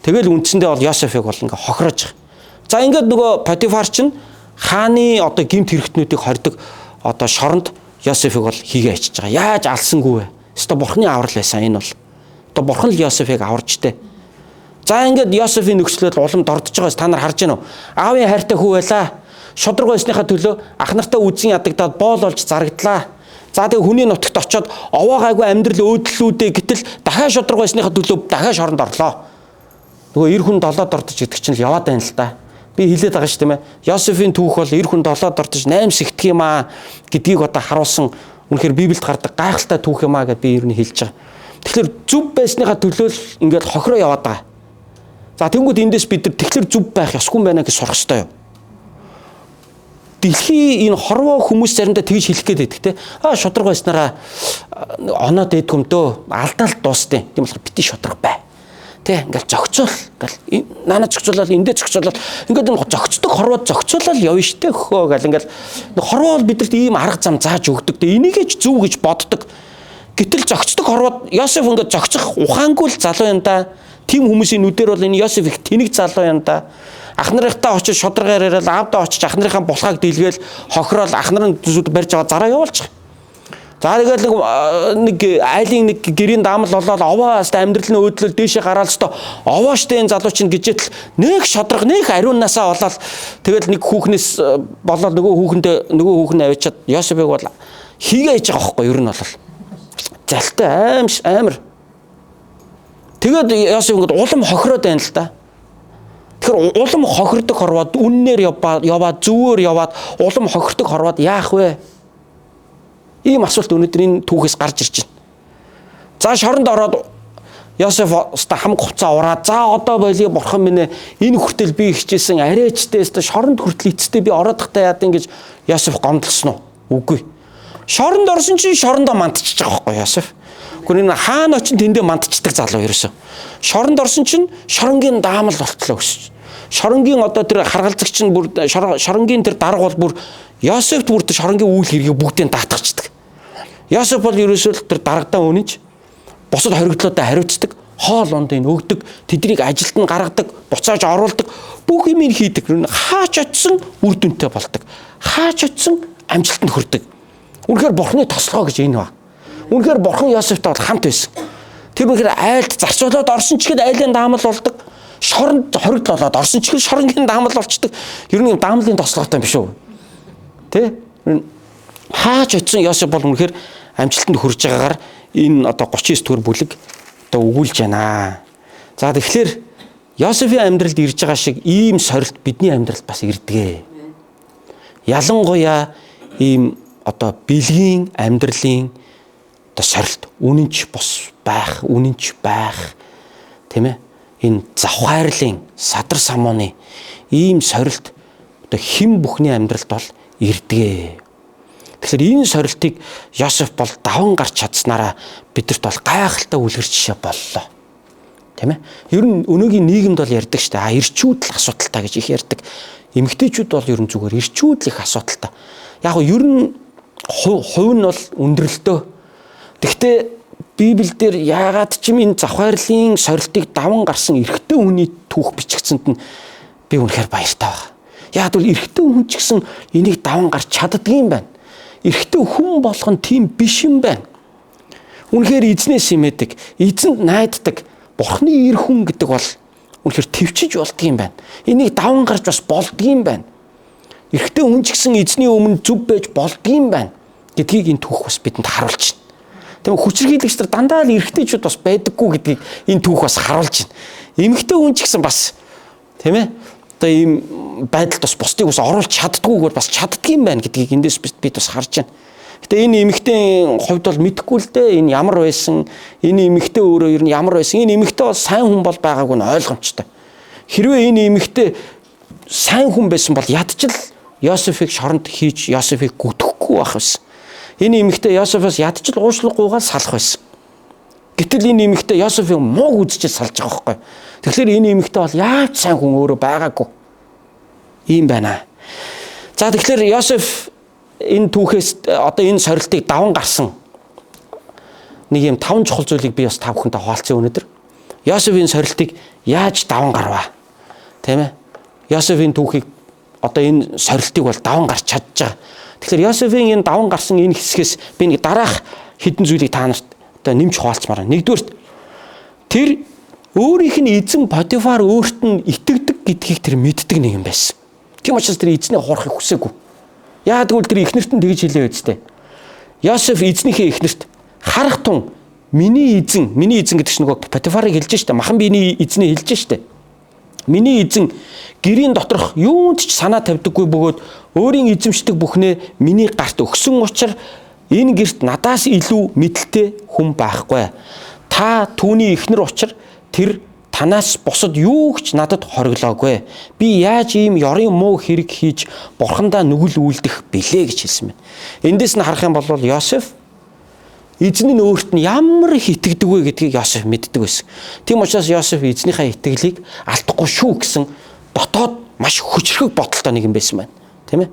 Тэгэл үндсэндээ бол Йосефийг бол ингээ хохирож байгаа. За ингээд нөгөө Потифар чинь хааны одоо гимт хэрэгтнүүдийг хордог одоо шоронд Йосефийг бол хийгээ ачиж байгаа. Яаж алсангүй вэ? Өстой бурхны аврал байсан энэ бол. Одоо бурхан л Йосефийг аварчтэй. За ингээд Йосефийн нөхцөлөд улам дордож байгаас та нар харж байна уу? Аавын хайртай хүү байлаа. Шудраг байсныхаа төлөө ах нартаа үзэн ядагдаад боол олж зарагдлаа. За тэгээ хүний нутагт очиод овоо гайгүй амьдрал өөдлөлүүдээ гэтэл дахиад шудраг байсныхаа төлөө дахиад шоронд орлоо. Нөгөө эр хүн долоод ордож идэх чинь л яваад байна л да. Би хэлээд байгаа шүү тийм ээ. Йосефийн түүх бол эр хүн долоод ордож 8 сэгдэх юм аа гэдгийг одоо харуулсан үнэхээр Библиэд гардаг гайхалтай түүх юм аа гэд би ер нь хэлж байгаа. Тэгэхээр зүв байсныхаа төлөө л ингээд хохироо яваад байгаа. За тэнгууд эндээс бид нар тэгэхээр зүв байх ёсгүй юм байна гэж сурах ёстой юу? Дэлхийн энэ хорвоо хүмүүс заримдаа тэгж хэлэх гээд байдаг те. Шудраг байснараа оноод идэх юм дөө алдаал дуусна. Тийм болохоор бити шудраг бай. Тэ ингээл зөгцөөл ингээл наана зөгцөөлөл эндээ зөгцөөлөл ингээд энэ зөгцдөг хорвоод зөгцөөлөл явна штэ хөө гэл ингээл хорвоо бол бидэрт ийм арга зам зааж өгдөг. Тэ энийг ч зүв гэж боддог. Гэтэл зөгцдөг хорвоод Йосеф ингээд зөгцөх ухаангүй л залуу юм да. Тим хүмүүсийн нүдээр бол энэ Йосеф их тэнэг залуу юм да. Ах нарынхаа очиж шударгаар яриад аавдаа очиж ах нарынхаа булхааг дийлгээл хохирол ах нарын зүуд барьж аваад зараа явуулчих. За тэгэл нэг айлын нэг гэрийн даамал болоод овоос амьдрал нь өөдлөл дээшээ гараал өстой овоо штэ энэ залуу чинь гэжэтэл нэг шодрог нэг ариуннасаа болоод тэгэл нэг хүүхнээс болоод нөгөө хүүхэн авчиад Йосефыг бол хийгээ хийж байгаа байхгүй юу ер нь бол залтай амар тэгээд Йосеф ингээд улам хохироод байна л да. Тэгэхээр улам хохирдог хорвоод үннээр яваад зүвээр яваад улам хохирдог хорвоод яах вэ? Ийм асуулт өнөөдрийн түүхээс гарч ирж байна. За шоронд ороод Йосеф өстө хамг хуцаа ураад за одоо болио бурхан минь энэ хүртэл би хичээсэн арайчтай өстө шоронд хүртэл эцэстээ би ороод тахтаа яадын гэж Йосеф гомдлсон уу? Үгүй. Шоронд орсон чинь шорондоо мандчихж байгаа байхгүй Йосеф. Гэхдээ энэ хаана очин тэндээ мандчихдаг залуу ерөөсөө. Шоронд орсон чинь шоронгийн даамал болтлоо гэсэн. Шоронгийн одоо тэр харгалзагч нь бүр шоронгийн тэр дарга бол бүр Йосефт бүр тэр шоронгийн үйл хэргийг бүгдийг даатгачдаг. Йосеф бол ерөөсөө тэр даргадаа үнэнч босод хоригдлуудаа хариуцдаг, хоол ундыг өгдөг, тэднийг ажилд нь гаргадаг, буцааж оруулдаг, бүх юм хийдэг. Хаач очисон үр дүнтэй болдог. Хаач очисон амжилтанд хүрдэг. Үнэхээр бурхны тослогоо гэж энэ ба. Үнэхээр бурхан Йосефтай бол хамт байсан. Тэр үнэхээр айлд зарцуулаад орсон ч гэхэд айлын даамал болдог. Шоронд хоригдол болоод орсон ч гэхэд шоронгийн даамал болчдөг. Ер нь даамлын тослоготой юм биш үү? Тэ? Хаач очисон Йосеф бол үнэхээр амжилтанд хүрж байгаагаар энэ одоо 39 дугаар бүлэг одоо өгүүлж байна. За тэгэхээр Йосефийн амьдралд ирж байгаа шиг ийм сорилт бидний амьдралд бас ирдэг. Ялангуяа ийм одоо бэлгийн амьдралын одоо сорилт үнэнч бос байх, үнэнч байх тийм ээ. Энэ завхайрлын садар самууны ийм сорилт одоо хэн бүхний амьдралд бол ирдэг. Тэгэхээр энэ сорилтыг Йосеф бол даван гарч чадсанараа бидэрт бол гайхалтай үлгэр жишээ боллоо. Тийм ээ. Ер нь өнөөгийн нийгэмд бол ярьдаг шүү дээ. Ирчүүд л асуудалтай гэж их ярьдаг. Эмэгтэйчүүд бол ер нь зүгээр ирчүүд л их асуудалтай. Яг нь ер нь хувь нь бол өндөрлөлтөө. Гэхдээ Библиэлд яагаад ч юм энэ завхайрлын сорилтыг даван гарсан эрэгтэй хүний түүх бичигдсэнд нь би үнэхээр баяртай байна. Яг бол эрэгтэй хүн ч гэсэн энийг даван гарч чаддгийн байна. Эрэгтэй хүн болгон тийм биш юм байна. Үнэхээр эзнээс имэдэг, эзэнд найддаг бурхны эр хүн гэдэг бол үнэхээр төвчж болдгийм байна. Энийг даван гарч бас болдгийм байна. Эрэгтэй хүн ч гэсэн эзний өмнө зүв байж болдгийм байна гэдгийг энэ түүх бас бидэнд харуулж байна. Тэгвэл хүчирхийлэгч нар дандаа л эрэгтэйчүүд бас байдаггүй гэдгийг энэ түүх бас харуулж байна. Эмэгтэй хүн ч гэсэн бас тийм ээ. Одоо ийм байдалд бас бусдыг бас оруулж чаддгүйгээр бас чаддгийм байна гэдгийг эндээс бид бас харж байна. Гэтэ энэ эмэгтэйн хувьд бол мэдэхгүй л дээ. Энэ ямар байсан, энэ эмэгтэй өөрөө ер нь ямар байсан. Энэ эмэгтэй бол сайн хүн бол байгаагүй нь ойлгомжтой. Хэрвээ энэ эмэгтэй сайн хүн байсан бол ядчил Йосефийг шоронд хийж Йосефийг гүтгэхгүй байх байсан. Энэ эмэгтэй Йосефоос ядчил уушлахгүйгээр салах байсан. Гэтэл энэ эмэгтэй Йосефийг муу үзэж салж байгаа байхгүй. Тэгэхээр энэ эмэгтэй бол яаж сайн хүн өөрөө байгаагүй. Ийм байна. За тэгэхээр Йосеф энэ түүхээс одоо энэ сорилтыг даван гарсан нэг юм 5 чухал зүйлийг би бас та бүхэнтэй хуваалцсан өнөөдөр. Йосефийн сорилтыг яаж даван гарваа? Тийм ээ. Йосефийн түүхийг одоо энэ сорилтыг бол даван гарч чадж байгаа. Тэгэхээр Йосефийн энэ даван гарсан энэ хэсгээс би нэг дараах хэдэн зүйлийг та нарт одоо нэмж хуваалцмаар байна. Нэгдүгээр тэр өөрийнх нь эзэн Потифар өөрт нь итгэдэг гэдгийг тэр мэддэг нэг юм байсан. Тийм учраас тэр эзнээ хуурахыг хүсээгүй. Яагад гэвэл тэр ихнэрт нь тэгж хэлээ үстэй. Йосеф эзнийхээ эхнэрт харах тун миний эзэн гэдэг чинь нөгөө Потифарыг хэлж штэ, махан биений эзний хэлж штэ. Миний эзэн гэрийн доторх юунд ч санаа тавьдаггүй бөгөөд өөрийн эзэмшдэг бүхнээ миний гарт өгсөн учраас энэ гэрт надаас илүү мэдлэлтэй хүн байхгүй. Та түүний эхнэр учраас тэр танаас бусад юу ч надад хориглоогүй. Би яаж ийм ёрын муу хэрэг хийж бурхандаа нүгэл үйлдэх билээ гэж хэлсэн байна. Эндээс нь харах юм бол Йосеф эзэн нь өөрт нь ямар их итгэдэг вэ гэдгийг Йосеф мэддэг байсан. Тийм учраас Йосеф эзнийхээ итгэлийг алдахгүй шүү гэсэн дотоод маш хүчрхэг бодолтой нэг юм байсан байна. Тийм ээ.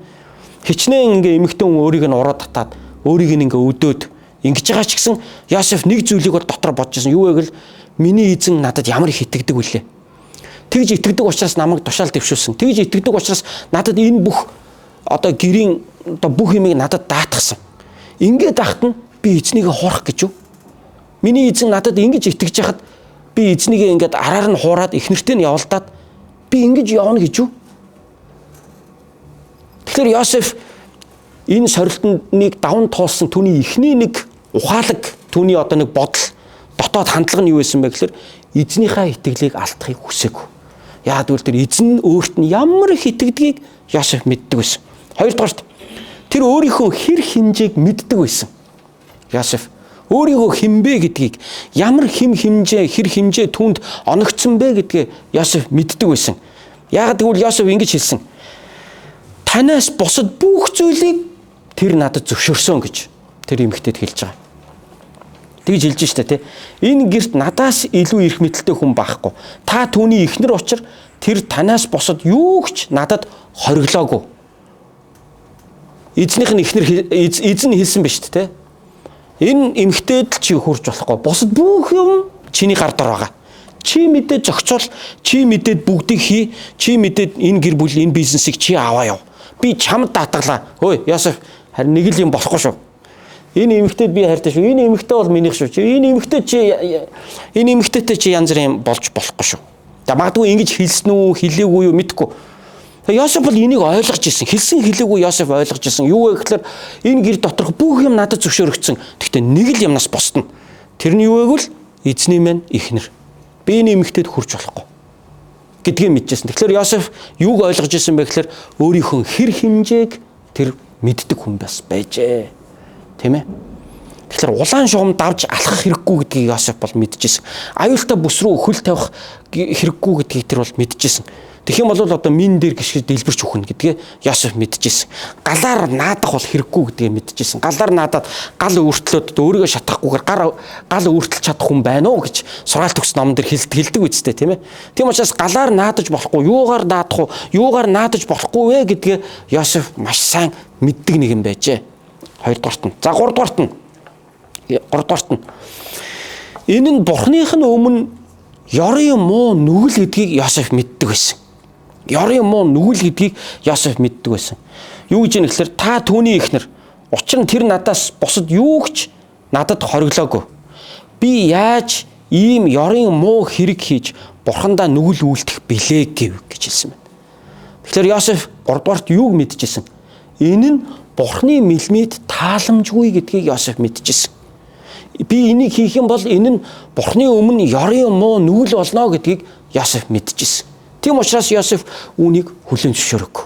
Хичнээн ингээ эмэгтэй хүн өөрийг нь ураад татаад өөрийг нь ингээ өдөөд ингэж байгаа ч гэсэн Йосеф нэг зүйлийг бол дотор бодож байсан. Юу вэ гэвэл миний эзэн надад ямар их итгэдэг вүлээ. Тэгж итгэдэг учраас намайг тушаал дэвшүүлсэн. Тэгж итгэдэг учраас надад энэ бүх одоо гэрийн одоо бүх юмыг надад даатгсан. Ингээд ахт нь би эзнийгээ хуурах гэж юу? Миний эзэн надад ингэж итгэж яхад би эзнийгээ ингээд араар нь хуураад эхнэртэй нь явуулдаад би ингэж явна гэж юу? Тэгэхээр Йосеф энэ сорилтныг даван туулсан түүний эхний нэг ухаалаг, түүний одоо нэг бодол, дотоод хандлага нь юу байсан бэ гэхээр эзнийхээ итгэлийг алдахыг хүсээгүй. Яагаад гэвэл тэр эзэн өөрт нь ямар их итгэдгийг Йосеф мэддэг байсан. Хоёрдугаарт тэр өөрийнхөө хэр хэмжээг мэддэг байсан. Йосеф өөрийгөө хэмбэ гэдгийг, ямар хэр хэмжээ түүнд оногдсон бэ гэдгээ Йосеф мэддэг байсан. Яагаад гэвэл Йосеф ингэж хэлсэн. Танаас бусад бүх зүйлийг тэр надад зөвшөөрсөн гэж тэр эмэгтэйд хэлж байгаа. Тэгж хэлж штэ тий. Энэ гэрт надаас илүү их мэдлэлтэй хүн байхгүй. Та түүний эхнэр учраас тэр танаас бусад юу ч надад хориглоогүй. Эзнийх нь эхнэр эзэн хэлсэн ба штэ тий. Энэ эмэгтэйд чи хурж болохгүй. Бусад бүх юм чиний гар дор байгаа. Чи мэдээд зохицуул, чи мэдээд бүгдийг хий, чи мэдээд энэ гэр бүл, энэ бизнесийг чи аваа яв. Би чамд даатгалаа. Хөөе, Йосеф, харин нэг л юм болохгүй шүү. Энэ эмэгтэйд би хайртай шүү. Энэ эмэгтэй бол минийх шүү. Энэ эмэгтэйтэй чи янз бүрийн болж болохгүй шүү. За магадгүй ингэж хэлсэн үү, хэлээгүй юу мэдэхгүй. Йосеф бол энийг ойлгож ирсэн. Хэлсэн хэлээгүй Йосеф ойлгож ирсэн. Юу вэ гэхээр энэ гэр доторх бүх юм надад зөвшөөрөгдсөн. Гэхдээ нэг л юмнаас босдно. Тэрний юу вэ гэвэл эзний мань эхнэр. Би энэ эмэгтэйд хүрч болохгүй гэдгийг мэдчихсэн. Тэгэхээр Йосеф юуг ойлгож ирсэн бэ гэхээр өөрийнхөө хэр хэмжээг тэр мэддэг хүн байжээ. Тийм ээ. Тэгэхээр улаан шугам давж алхах хэрэггүй гэдгийг Йосеф бол мэдчихсэн. Аюултай бүс рүү хөл тавих хэрэггүй гэдгийг тэр бол мэдчихсэн. Тэгэх юм бол одоо мин дээр гიშгэж дэлбэрч үхнэ гэдгээ Йосеф мэдчихсэн. Галаар наадах бол хэрэггүй гэдгийг мэдчихсэн. Галаар наадаад гал өөртлөөд өөрийгөө шатахгүйгээр гал өөртөлж чадах хүн байна уу гэж сургаалт төгс номон дээр хэлдэг үстэй тийм ээ. Тийм учраас галаар наадаж болохгүй, юугаар наадах уу, юугаар наадаж болохгүй вэ гэдгээ Йосеф маш сайн мэддэг нэг юм байжээ. Хоёрдугаарт нь. За гуравдугаарт нь. Энэ нь Бурханых нь өмнө ёрын муу нүгэл гэдгийг Йосеф мэддэг байсан. Ёрын муу нүгэл гэдгийг Йосеф мэддэг байсан. Юу гэж юм гэхээр та түүний эхнэр. Учир нь тэр надаас бусад юу ч надад хориглоогүй. Би яаж ийм ёрын муу хэрэг хийж Бурхандаа нүгэл үйлдэх билээ гэж хэлсэн байна. Тэгэхээр Йосеф 3 дугаарт юуг мэдчихсэн? Энэ нь Бурханы мэлмид тааламжгүй гэдгийг Йосеф мэдчихсэн. Би энийг хийх юм бол энэ нь Бурханы өмнө ёрын муу нүгэл болно гэдгийг Йосеф мэдчихсэн. Тийм учраас Йосеф үүнийг хүлээн зөвшөөрөв.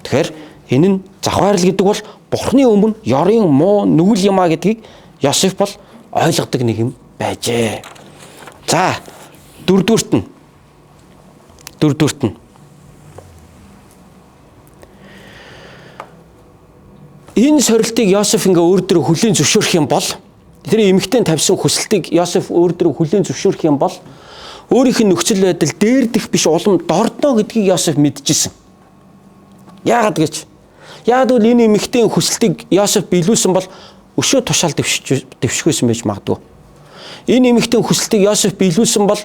Тэгэхээр энэ нь завхаарл гэдэг бол Бурханы өмнө ёрын муу нүгэл юм а гэдгийг Йосеф бол ойлгодог нэг юм байжээ. За дөрөвдүгürt нь энэ сорилтыг Йосеф ингээ өөр дөрөв хүлээн зөвшөөрөх юм бол тэр эмэгтэй тавьсан хүсэлтийг Йосеф өөр дөрөв хүлээн зөвшөөрөх юм бол өөрийнх нь нөхцөл байдал дээрдэх биш улам дордно гэдгийг Йосеф мэдчихсэн. Яагаад гэж? Яагаад гэвэл энэ эмэгтэй хүсэлтийг Йосеф биелүүлсэн бол өшөө тушаал дэвшихгүйсэн байж магадгүй. Энэ эмэгтэй хүсэлтийг Йосеф биелүүлсэн бол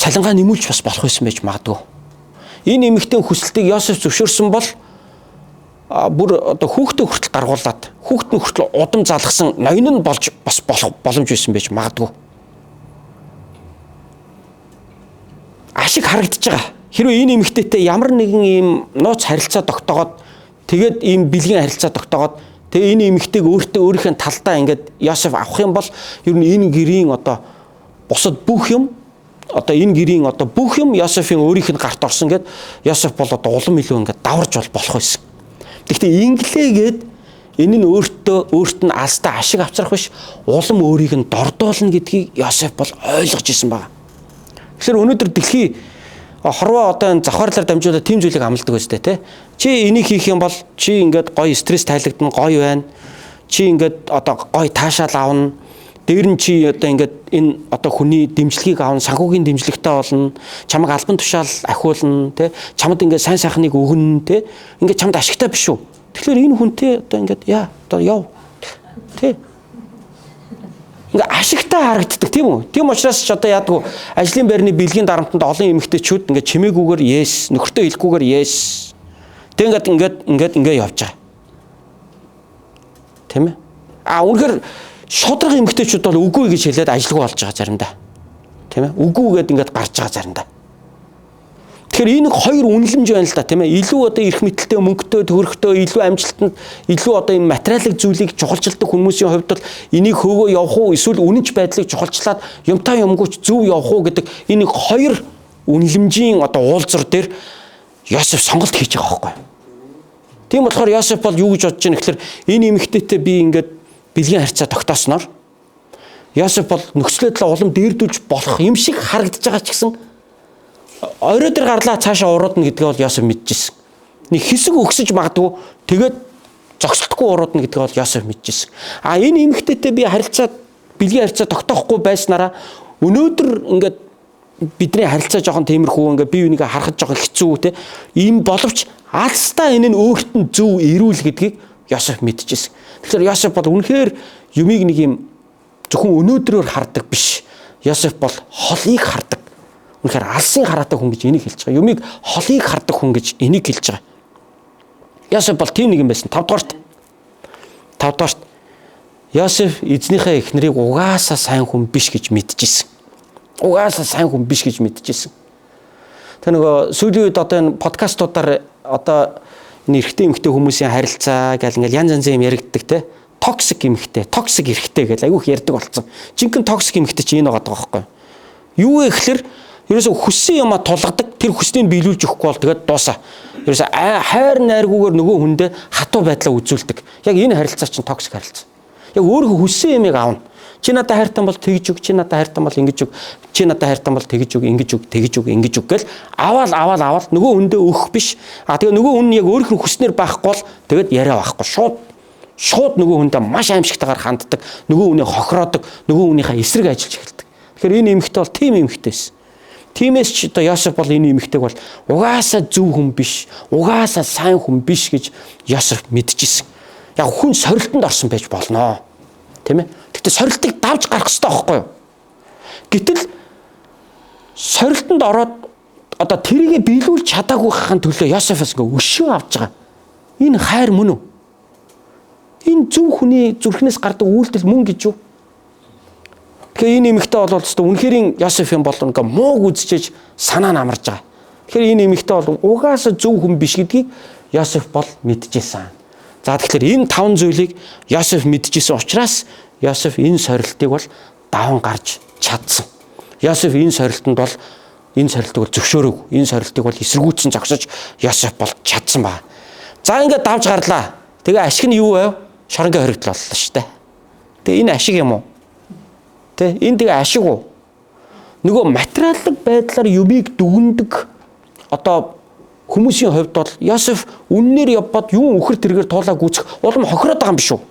цалингаа нэмүүлж бас болох байсан байж магадгүй. Энэ эмэгтэй хүсэлтийг Йосеф зөвшөөрсөн бол бүр одоо хүүхдээ хүртэл гаргуулад хүүхэд нь хүртэл удам залгсан ноён нь болж бас боломж байсан байж магадгүй. Ашиг харагдаж байгаа. Хэрвээ энэ эмэгтэйтэй ямар нэгэн ийм нууц харилцаа тогтоогоод тэгээд ийм бэлгийн харилцаа тогтоогоод Тэгээ энэ эмэгтэйг өөрийнхөө талдаа ингээд Йосеф авах юм бол ер нь энэ гэрийн одоо бусад бүх юм одоо энэ гэрийн одоо бүх юм Йосефийн өөрийнх нь гарт орсон гэд Йосеф бол одоо улам илүү ингээд даварж болох байсан. Гэхдээ инглээгээд энэ нь өөрт нь алстай ашиг авчрах биш улам өөрийг нь дордуулна гэдгийг Йосеф бол ойлгож исэн байна. Тэгэхээр өнөөдөр дэлхий хорвоо одоо энэ завхаарлаар дамжуулаад тийм зүйлийг амладаг байж тээ. Чи энийг хийх юм бол чи ингээд гоё стресс тайлагдана, гоё байна. Чи ингээд одоо гоё таашаал авна. Дээр нь чи одоо ингээд энэ одоо хүний дэмжлэгийг авна, санхүүгийн дэмжлэгтэй болно. Чамайг албан тушаал ахиулна, тэ. Чамд ингээд сайн сайхныг өгнө, тэ. Ингээд чамд ашигтай биш үү? Тэгэхээр энэ хүнтэй одоо ингээд одоо яв. Тэ. Ингээ ашигтай харагддаг тийм үү? Тийм учраас ч одоо яадгүй ажлын байрны бэлгийн дарамтанд олон эмэгтэйчүүд ингээ чимээгүйгээр yes, нөхөртөө хэлэхгүйгээр yes. Тэг ингээд явж байгаа. Тийм ээ? Үнэхээр шудраг эмэгтэйчүүд бол үгүй гэж хэлээд ажилгүй болж байгаа заримдаа. Тийм ээ? Үгүй гэд ингээд гарч байгаа заримдаа. Тэгэхээр энэ хоёр үнэлэмж байна л да тийм ээ. Илүү одоо эрх мэдэлтэй, мөнгөтэй, төгрөгтэй, илүү амжилтанд, илүү одоо энэ материалын зүйлийг чухалчилдаг хүмүүсийн хувьд бол энийг хөөгөө явах уу, эсвэл үнэнч байдлыг чухалчлаад юмтай юмгүйч зөв явах уу гэдэг энэ хоёр үнэлэмжийн одоо уулзар дээр Йосеф сонголт хийж байгаа байхгүй. Тийм болохоор Йосеф бол юу гэж бодож байна гэхээр энэ эмэгтэйтэй би ингээд бэлгийн харьцаа тогтоосноор Йосеф бол нөхцөлөө талаа улам дээрдүүлж болох юм шиг харагдаж байгаа ч гэсэн орой дээр гарлаа цаашаа уруудна гэдгээ бол Йосеф мэдчихсэн. Нэг хэсэг өгсөж магадгүй тэгээд зогсолтгүй уруудна гэдгээ бол Йосеф мэдчихсэн. Энэ эмэгтэйтэй би бэлгийн харилцаа тогтоохгүй байснараа өнөөдөр ингээд бидний харилцаа жоохон тиймэрхүү ингээд бие биенийг харахад жоохон хэцүү те. Ийм боловч алстаа энэ нь өөрт нь зөв эрүүл гэдгийг Йосеф мэдчихсэн. Тэгэхээр Йосеф бол үнэхээр юмыг нэг юм зөвхөн өнөөдрөөр хардаг биш. Йосеф бол холыг хардаг. Үнэхээр алсын хараатай хүн гэж энийг хэлж байгаа. Юмыг холыг хардаг хүн гэж энийг хэлж байгаа. Йосеф бол тийм нэг юм байсан. 5 дугаарт Йосеф эзнийхээ эхнэрийг угаасаа сайн хүн биш гэж мэдчихсэн. Угаасаа сайн хүн биш гэж мэдчихсэн. Тэр нөгөө сүүлийн үед одоо энэ подкастуудаар одоо энэ эрэгтэй эмэгтэй хүмүүсийн харилцаа гэл ингээл янз янзын юм яригддаг те. Токсик эмэгтэй, токсик эрэгтэй гэл айгүйх ярьдаг болсон. Жинхэнэ токсик эмэгтэй чи энэ байгаа байхгүй юу? Юу вэ гэхээр ерөөсө хүссэн юмаа тулгадаг, тэр хүснийг биелүүлж өгөхгүй бол тэгээд дуусаа. Ерөөсө хайр найргуугаар нөгөө хүндээ хатуу байдлаа үзүүлдэг. Яг энэ харилцаа чинь токсик харилцаа. Яг өөрөө хүссэн юмыг аавна. Чи надад хайртай бол тэгж өг, чи надад хайртай бол ингэж өг, чи надад хайртай бол тэгж өг, ингэж өг, тэгж өг, ингэж өг гэл аваад нөгөө хүндээ өгөх биш. Тэгээ нөгөө хүн яг өөрийнх нь хүснээр байхгүй бол тэгээд яриа байхгүй. Шууд нөгөө хүндээ маш аимшигтайгаар ханддаг, нөгөө хүнийг хохироодог, нөгөө хүнийхээ эсрэг ажиллаж эхэлдэг. Тэгэхээр энэ эмэгтэй бол тийм эмэгтэйсэн. Тиймээс ч одоо Йосеф бол энэ эмэгтэйг бол угаасаа зөв хүн биш, угаасаа сайн хүн биш гэж Йосеф мэдчихсэн. Яг хүн сорилтонд орсон байж болно. Тийм ээ? Гэхдээ сорилтыг давж гарах хэрэгтэй байхгүй юу? Гэтэл сорилтонд ороод одоо тэрийгэ биелүүлж чадаагүй хахын төлөө Йосефоос ингээ өшөө авч байгаа. Энэ хайр мөн үү? Энэ зөв хүний зүрхнээс гардаг үйлдэл мөн гэж юу? Тэгэхээр энэ эмэгтэй бол үнэхээр Йосефийн бол ингээ мууг үзчихэж санаа намарж байгаа. Тэгэхээр энэ эмэгтэй бол угаасаа зөв хүн биш гэдгийг Йосеф бол мэдчихсэн. За тэгэхээр энэ 5 зүйлийг Йосеф мэдчихсэн учраас Йосеф энэ сорилтыг бол даван гарч чадсан. Йосеф энэ сорилтод бол зөвшөөрөөг. Энэ сорилтыг бол эсэргүүцэн зогсож Йосеф бол чадсан ба. За ингээд давж гарлаа. Тэгээ ашиг нь юу вэ? Шоронгийн хоригдол боллоо шүү дээ. Тэгээ энэ ашиг юм уу? Тэ энэ тэгээ ашиг уу? Нөгөө материалын байдлаар юмыг дүгндэг одоо хүмүүсийн хувьд бол Йосеф үннээр явбод юм үхэр тэргээр туулаа гүйцэх улам хохироод байгаа юм биш үү?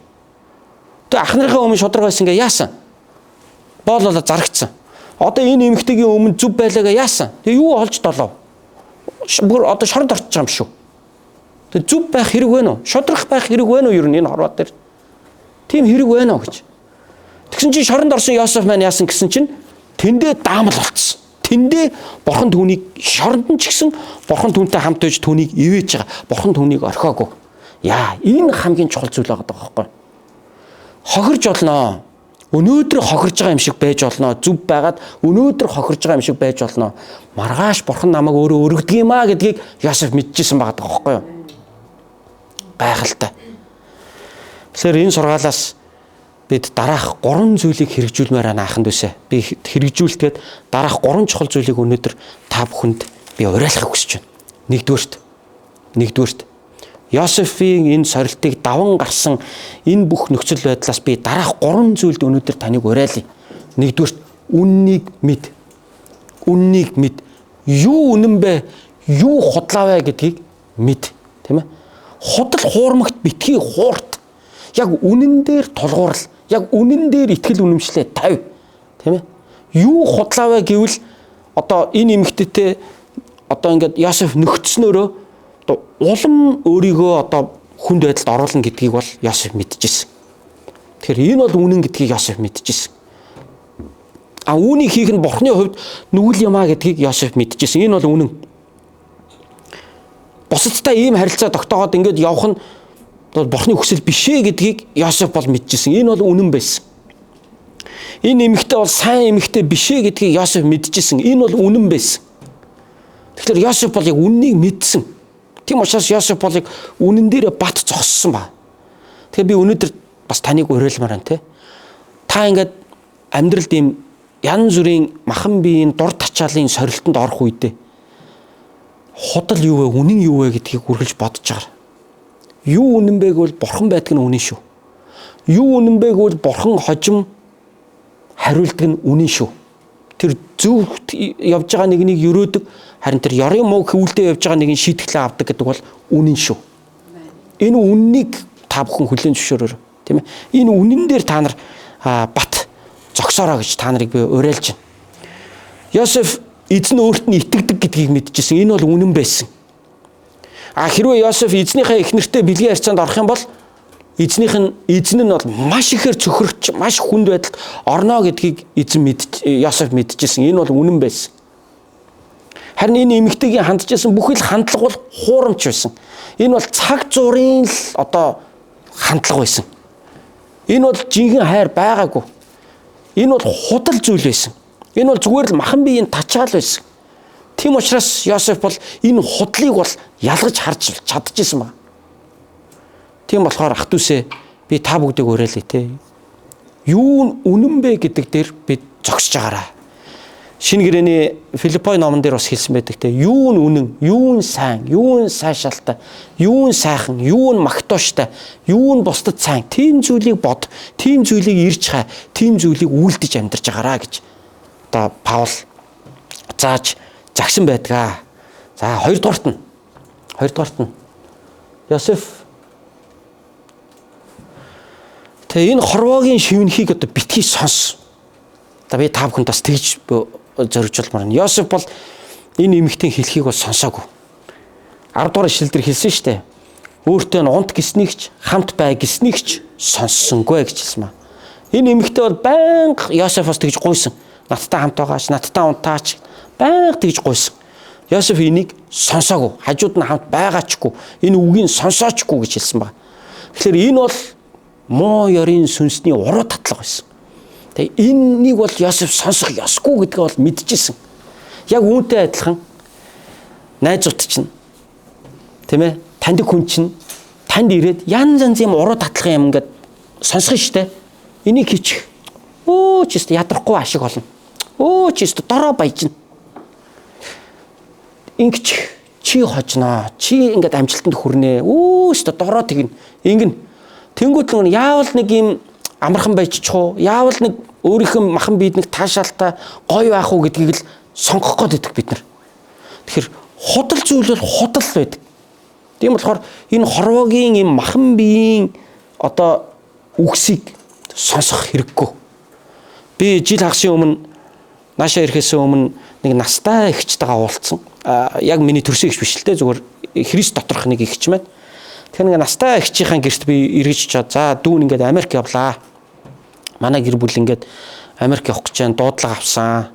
Тэгээ ах нарын өмнө шудраг байсан гээ яасан? Боололоо зарагцсан. Одоо энэ эмэгтэйгийн өмнө зүв байлаагаа яасан? Тэгээ юу олж долоо? Бүр одоо шоронд орчих юм шүү. Тэгээ зүв байх хэрэг вэ нөө? Шудрах байх хэрэг вэ нөө ер нь энэ хорвоо дээр? Тийм хэрэг вэ нөө гэж. Тэгсэн чинь шоронд орсон Йосеф маань яасан гэсэн чинь тэндээ даамал болцсон. Тэндээ бурхан түүнийг шоронд нь ч гэсэн бурхан түүнтэй хамт байж түүнийг ивэж байгаа. Бурхан түүнийг орхиогүй. Яа, энэ хамгийн чухал зүйл байгаа байхгүй юу? Хохирж олноо. Өнөөдөр хохирж байгаа юм шиг байж олноо. Зүв байгаад өнөөдөр хохирж байгаа юм шиг байж олноо. Маргааш бурхан намайг өөрөө өргөдөг юм а гэдгийг Йосеф мэдчихсэн байгаа байхгүй юу? Гайхалтай. Тэгэхээр энэ сургаалаас бид дараах 3 зүйлийг хэрэгжүүлмээр ааханд үсэ. Би хэрэгжүүлгээд дараах 3 чухал зүйлийг өнөөдөр та бүхэнд би уриалахыг хүсэж байна. Нэгдүгээрт Йосефийн энэ сорилтыг даван гарсан энэ бүх нөхцөл байдлаас би дараах 3 зүйлд өнөөдөр таныг уриалъя. Нэгдүгээрт үннийг мэд. Юу үнэн бэ? Юу худлаа вэ гэдгийг мэд, тийм ээ? Худал хуурмагт битгий хуурт. Яг үнэн дээр тулгуурал, яг үнэн дээр итгэл үнэмшлээ тавь, тийм ээ? Юу худлаа вэ гэвэл одоо энэ эмэгтэйтэй одоо ингээд Йосеф нөхцснөөрөө одоо улам өөрийгөө одоо хүнд байдалд оруулна гэдгийг бол Йосеф мэдчихсэн. Тэгэхээр энэ бол үнэн гэдгийг Йосеф мэдчихсэн. Үүнийг хийх нь Бурхны хувьд нүгэл юмаа гэдгийг Йосеф мэдчихсэн. Энэ бол үнэн. Бусадтай ийм харилцаа тогтоогоод ингээд явах нь Бурхны хүсэл биш ээ гэдгийг Йосеф бол мэдчихсэн. Энэ бол үнэн байсан. Энэ эмэгтэй бол сайн эмэгтэй биш ээ гэдгийг Йосеф мэдчихсэн. Энэ бол үнэн байсан. Тэгэхээр Йосеф бол яг үннийг мэдсэн. Тийм учраас Йосеф бол яг үнэн дээр бат зогссон ба. Тэгэхээр би өнөөдөр бас таныг уриалмаар байна те. Та ингээд амьдралд ийм янз бүрийн махан биеийн дур тачаалын сорилтонд орох үедээ худал юу вэ, үнэн юу вэ гэдгийг үргэлж бодож байгаа. Юу үнэн бэ гэвэл Бурхан байдаг нь үнэн шүү. Юу үнэн бэ гэвэл Бурхан хожим хариулдаг нь үнэн шүү. Тэр зөвхт явж байгаа нэгнийг өрөөдөг, харин тэр ёрын мөг хөвөлдөө явж байгаа нэг нь шийтгэлээ авдаг гэдэг бол үнэн шүү. Энэ үннийг та бүхэн хүлээн зөвшөөрөөр, тийм ээ? Энэ үнэн дээр та нар бат зогсоороо гэж та нарыг би уриалж байна. Йосеф эзэн өөрт нь итгэдэг гэдгийг мэдчихсэн. Энэ бол үнэн байсан. Хэрвээ Йосеф эзнийхээ эхнэртэй бэлгийн харьцаанд орох юм бол эзэн нь бол маш ихээр цөхрөгч, маш хүнд байдалд орно гэдгийг Йосеф мэдчихсэн. Энэ бол үнэн байсан. Харин энэ эмэгтэйгийн хандж байсан бүх л хандлага бол хуурамч байсан. Энэ бол цаг зуурын л одоо хандлага байсан. Энэ бол жинхэнэ хайр байгаагүй. Энэ бол худал зүйл байсан. Энэ бол зүгээр л махан биеийн тачаал байсан. Тийм учраас Йосеф бол энэ худлыг бол ялгаж харж чадчихсан ба. Тийм болохоор ах дүүсээ би та бүгдийг уриалъя те. Юу үнэн бэ гэдэг дээр бид зогсож байгаараа. Шинэ гэрээний Филиппой номон дээр бас хэлсэн байдаг те. Юу нь үнэн, юу нь сайн, юу нь сайшаалтай, юу нь сайхан, юу нь магтууштай, юу нь бусдад сайн. Тийм зүйлийг бод, тийм зүйлийг ирж хай, тийм зүйлийг үйлдэж амьдарч байгаараа гэж одоо Паул зааж загсан байдгаа. За хоёрдугаарт нь Йосеф тэгээ энэ хорвоогийн шивнхийг одоо битгий сонс. Одоо би та бүхэнд бас тэгж зоригжуулмаар байна. Йосеф бол энэ эмэгтэй хэлхийг бол сонсоогүй. 10 дугаар ишлэл дээр хэлсэн шүү дээ. Өөртөө нь унт гиснийгч хамт бай гиснийгч сонссонгүй гэж хэлсэн маа. Энэ эмэгтэй бол байнга Йосефоос тэгж гуйсан. Надтай хамт байгаач, надтай унтаач байнга тэгж гуйсан. Йосеф энийг сонсоогүй. Хажууд нь хамт байгаачгүй. Энэ үгийг сонсоочгүй гэж хэлсэн ба. Тэгэхээр энэ бол муу ёрын сүнсний уруу татлага байсан. Тэгээ энэнийг бол Йосеф сонсох ёсгүй гэдгээ бол мэдчихсэн. Яг үүнтэй адилхан найзууд чинь тийм ээ таньд хүн чинь танд ирээд янз янзын уруу татлага юм ингээд сонсох нь штэ. Энийг хийчих. Чист ядрахгүй ашиг болно. Чист дороо баяжна. Ингэч чи хожноо. Чи ингээд амжилтанд хүрнэ. Өстө дороо тэгнэ. Ингэн. Тэнгүүт нь яавал нэг юм амархан байжчихоо. Яавал нэг өөрийнхөө махан биед нэг таашаалтай гоё байх уу гэдгийг л сонгох гээд бид нар. Тэгэхээр худал зүйл бол худал байдаг. Тийм болохоор энэ хорвоогийн юм махан биеийн одоо үгсийг сонсох хэрэггүй. Би жил хагасын өмнө наашаа ирэхээс өмнө нэг настай эгчтэйгээ уулзсан. Яг миний төрсөн эгч биш л дээ, зүгээр Христ доторх нэг эгч маань. Тэгэхээр нэг настай эгчийн гэрт би эргэж чад. За дүүн ингээд Америк явлаа. Манай гэр бүл ингээд Америк явах гэж байна, дуудлага авсан.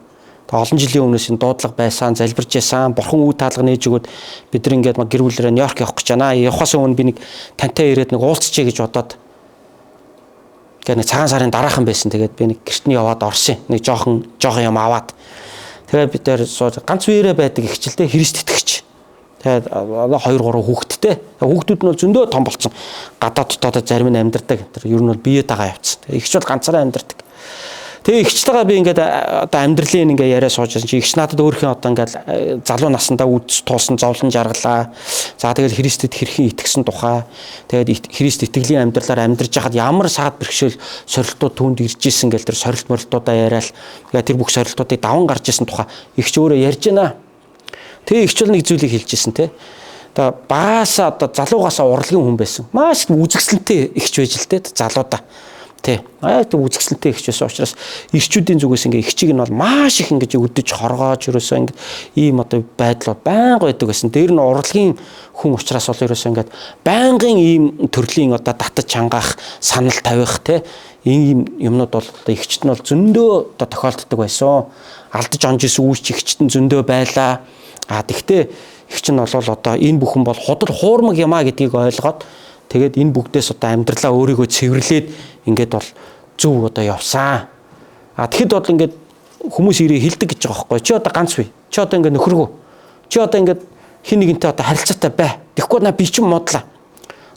Тэгээ олон жилийн өмнөөс энэ дуудлага байсан, залбирж байсан. Бурхан үе таалга нээж өгөөд бид нар ингээд гэр бүлээрээ Нью-Йорк явах гэж байна. Явахаас өмнө би нэг тантай ирээд нэг уулзчээ гэж бодоод тэгээ нэг цагаан сарын дараахан байсан. Тэгээд би нэг гэртний яваад орсон. Нэг жоохон юм аваад. Тэгээд бид нэр ганц үерэ байдаг ихчлээ Христ итгэгч. Тэгээд 2 3 хүүхэдтэй. Хүүхдүүд нь бол зөндөө том болсон. Гадаад дотоод зарим нь амьдардаг. Тэр ер нь бол биеэ дагаа явцсан. Игч бол ганцаараа амьдардаг. Тэгээ игчтэйгээ би ингээд одоо амьдралын ингээ яриа сууж байсан чи игч надад өөрхийн одоо ингээд залуу насандаа үдс туулсан зовлон жаргалаа. За тэгэл Христэд хэрхэн итгэсэн тухай. Тэгээд Христ итгэлийн амьдралаар амьдарч хахад ямар саад бэрхшээл сорилтууд түүнд ирж исэн гэл тэр сорилт морилтуудаа яриад тэр бүх сорилтуудыг даван гарч исэн тухай игч өөрөө ярьж байна. Тэгээ игч бол нэг зүйлийг хэлж исэн те. Одоо багаасаа одоо залуугаасаа урлагийн хүн байсан. Маш үзэсгэлэнтэй игч байж л те залуудаа. Тэ. Үзэсгэлэнтэй ихч байсан учраас ирчүүдийн зүгээс ингээ ихчийг нь бол маш их ингэж өдөж хоргоож ерөөсөө ингээ ийм одоо байдлууд байнга байдаг гэсэн. Дээр нь урлагийн хүн учраас бол ерөөсөө ингээ байнгын ийм төрлийн одоо татаж чангаах, санал тавих тэ ийм юмнууд бол одоо ихчт нь бол зөндөө одоо тохиолддог байсан. Алдаж онж исэн үүч ихчт нь зөндөө байлаа. Тэгтээ ихч нь бол одоо энэ бүхэн бол худал хуурмаг юмаа гэдгийг ойлгоод тэгээд энэ бүгдээс одоо амьдралаа өөрийгөө цэвэрлээд ингээд бол зөв одоо явсан. Тэгэхэд бол ингээд хүмүүс ирээ хилдэг гэж байгаа байхгүй. Чи одоо ганц бай. Чи одоо ингээд нөхөргөө. Чи одоо ингээд хин нэгэнтэй одоо харилцаатай бай. Тэгэхгүй наа би ч модлаа.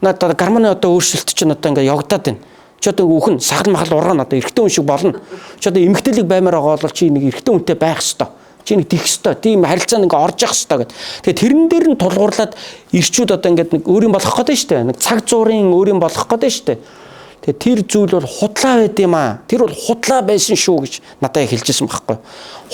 Надад гормоны одоо өөрчлөлт чинь одоо ингээд явагдаад байна. Чи одоо үхэн сахал махал ургаана одоо эрэгтэй хүн шиг болно. Чи одоо эмэгтэйлэг баймаар байгаа бол чи нэг эрэгтэй хүнтэй байх ёстой. Чи нэг тийх ёстой. Тийм харилцаанд ингээ орж явах ёстой гэд. Тэгээ тэрэн дээр нь тулгуурлаад ирчүүд одоо ингээд нэг өөрийн болох гэдэг нь шүү дээ. Нэг цаг зуурын өөрийн болох гэдэг нь шүү дээ. Тэгээ тэр зүйл бол худлаа байд юм аа. Тэр бол худлаа байсан шүү гэж надад хэлжсэн байхгүй.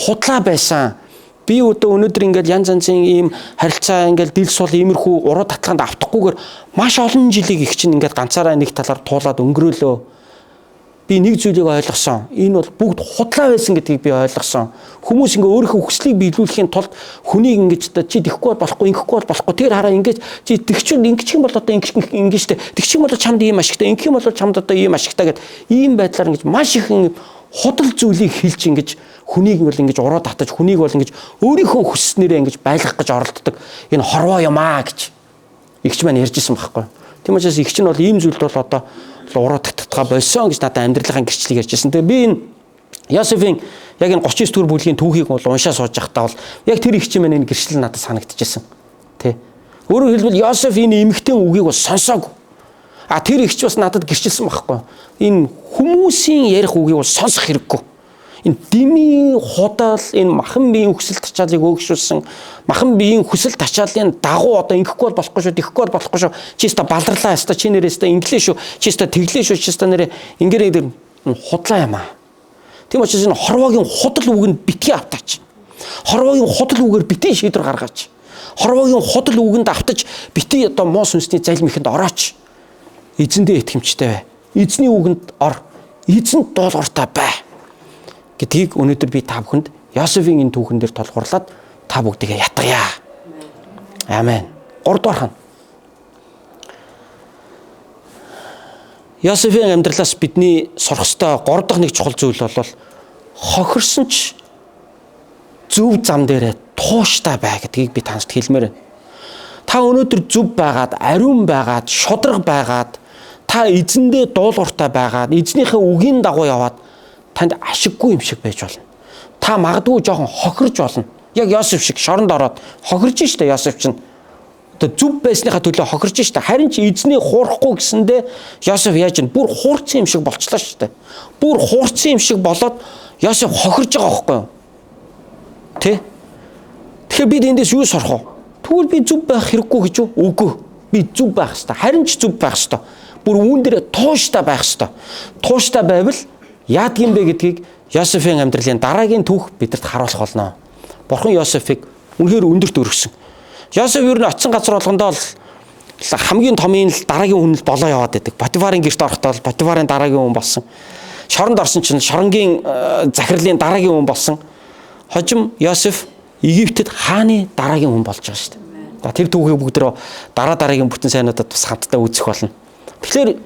Худлаа байсан. Би өнөөдөр ингээд янз янзын ийм харилцаа ингээд дил сул иймэрхүү уруу татлаганд автахгүйгээр маш олон жилийг их чинь ингээд ганцаараа нэг талаар туулаад өнгөрөөлөө. Би нэг зүйлийг ойлгосон. Энэ бол бүгд худлаа байсан гэдгийг би ойлгосон. Хүмүүс ингээ өөрийнхөө хүслийг биелүүлэхийн тулд хүнийг ингэж чи тэхгүй болохгүй, ингэхгүй болохгүй. Тэр хараа ингэж чи тэгчүүн ингэчих юм бол одоо ингэ штэ. Тэгчих юм бол чамд ийм ашигтай, ингэх юм бол чамд одоо ийм ашигтай гэд ийм байдлаар ингэж маш их худал зүйлийг хэлж ингэж хүнийг бол ингэж уруу татаж, хүнийг бол ингэж өөрийнхөө хүсснээрээ ингэж байлгах гэж оролддог. Энэ хорвоо юм аа гэж игч маань ярьжсэн байхгүй. Тийм учраас игч нь бол ийм зүйлд бол одоо уруу татгаа болсон гэж надад амьдралын гэрчлэл ярьжсэн. Тэгээ би энэ Йосефийн яг энэ 39 төр бүлгийн түүхийг бол уншаа сууж байхдаа бол яг тэр игч маань энэ гэрчлэл надад санагдчихсэн. Тэ. Өөрөөр хэлбэл Йосеф энэ эмэгтэй үгийг бас сонсоогүй. Тэр игч бас надад гэрчилсэн байхгүй. Энэ хүмүүсийн ярих үгийг бол сонсох хэрэггүй. Энэ дими худал, энэ махан биеийн хүсэл тачаалыг өөгшүүлсэн, махан биеийн хүсэл тачаалын дагуу одоо ингэхгүй бол болохгүй шүү, тэгэхгүй бол болохгүй шүү. Чи өстө балдарлаа, өстө чи нэрээ өстө инглиш шүү, чи өстө тэглээ шүү, чи өстө нэрээ ингэрээ худлаа юм аа. Тийм учраас энэ хорвоогийн худал үгэнд битгий автаач. Хорвоогийн худал үгээр битгий шийдвэр гаргаач. Хорвоогийн худал үгэнд автаж битгий одоо муу сүнсний залим ихэнд орооч. Эзэндээ итгэмжтэй бай. Эзний үгэнд ор. Эзэн дуулууртай бай. Гэдгийг өнөөдөр би та бүхэнд Йосефийн энэ түүхэн дээр тулгуурлаад та бүгдийгээ ятгая. Амен. 3 дугаар хан. Йосефийн амьдралаас бидний сурах ёстой 3 дахь нэг чухал зүйл бол хохирсон ч зөв зам дээрээ тууштай бай гэдгийг би танад хэлмээр байна. Та өнөөдөр зөв байгаад, ариун байгаад, шудраг байгаад, та эзэндээ дуулууртай байгаад, эзнийхээ үгийн дагуу яваад танд ашиггүй юм шиг байж болно. Та магадгүй жоохон хохирж болно. Яг Йосеф шиг шоронд ороод хохирж штэ Йосеф чинь. Одоо зүв байсныхаа төлөө хохирж штэ. Харин ч эзний хуурахгүй гэсэндээ Йосеф яаж ин бүр хуурцсан юм шиг болчлаа штэ. Бүр хуурцсан юм шиг болоод Йосеф хохирж байгаа байхгүй юу? Тэ? Тэгэхээр бид эндээс юу сурах вэ? Тэгвэл би зүв байх хэрэггүй гэж үү? Үгүй. Би зүв байх ёстой. Харин ч зүв байх ёстой. Бүр үүн дээр тууштай байх ёстой. Тууштай байвал яад юм бэ гэдгийг Йосефийн амьдралын дараагийн түүх бидэнд харуулах болно. Бурхан Йосефийг үнэхээр өндөрт өргөсөн. Йосеф юу н очисон газар болгондоо л хамгийн томын дараагийн хүн л болоо яваад байдаг. Потифарын гэрт орохдоо Потифарын дараагийн хүн болсон. Шоронд орсон чинь шоронгийн захирлын дараагийн хүн болсон. Хожим Йосеф Египтэд хааны дараагийн хүн болж байгаа шүү дээ. Тэр түүхийг бүгдөө дараагийн бүтэн сайнуудад бас хамтдаа үзэх болно. Тэгэхээр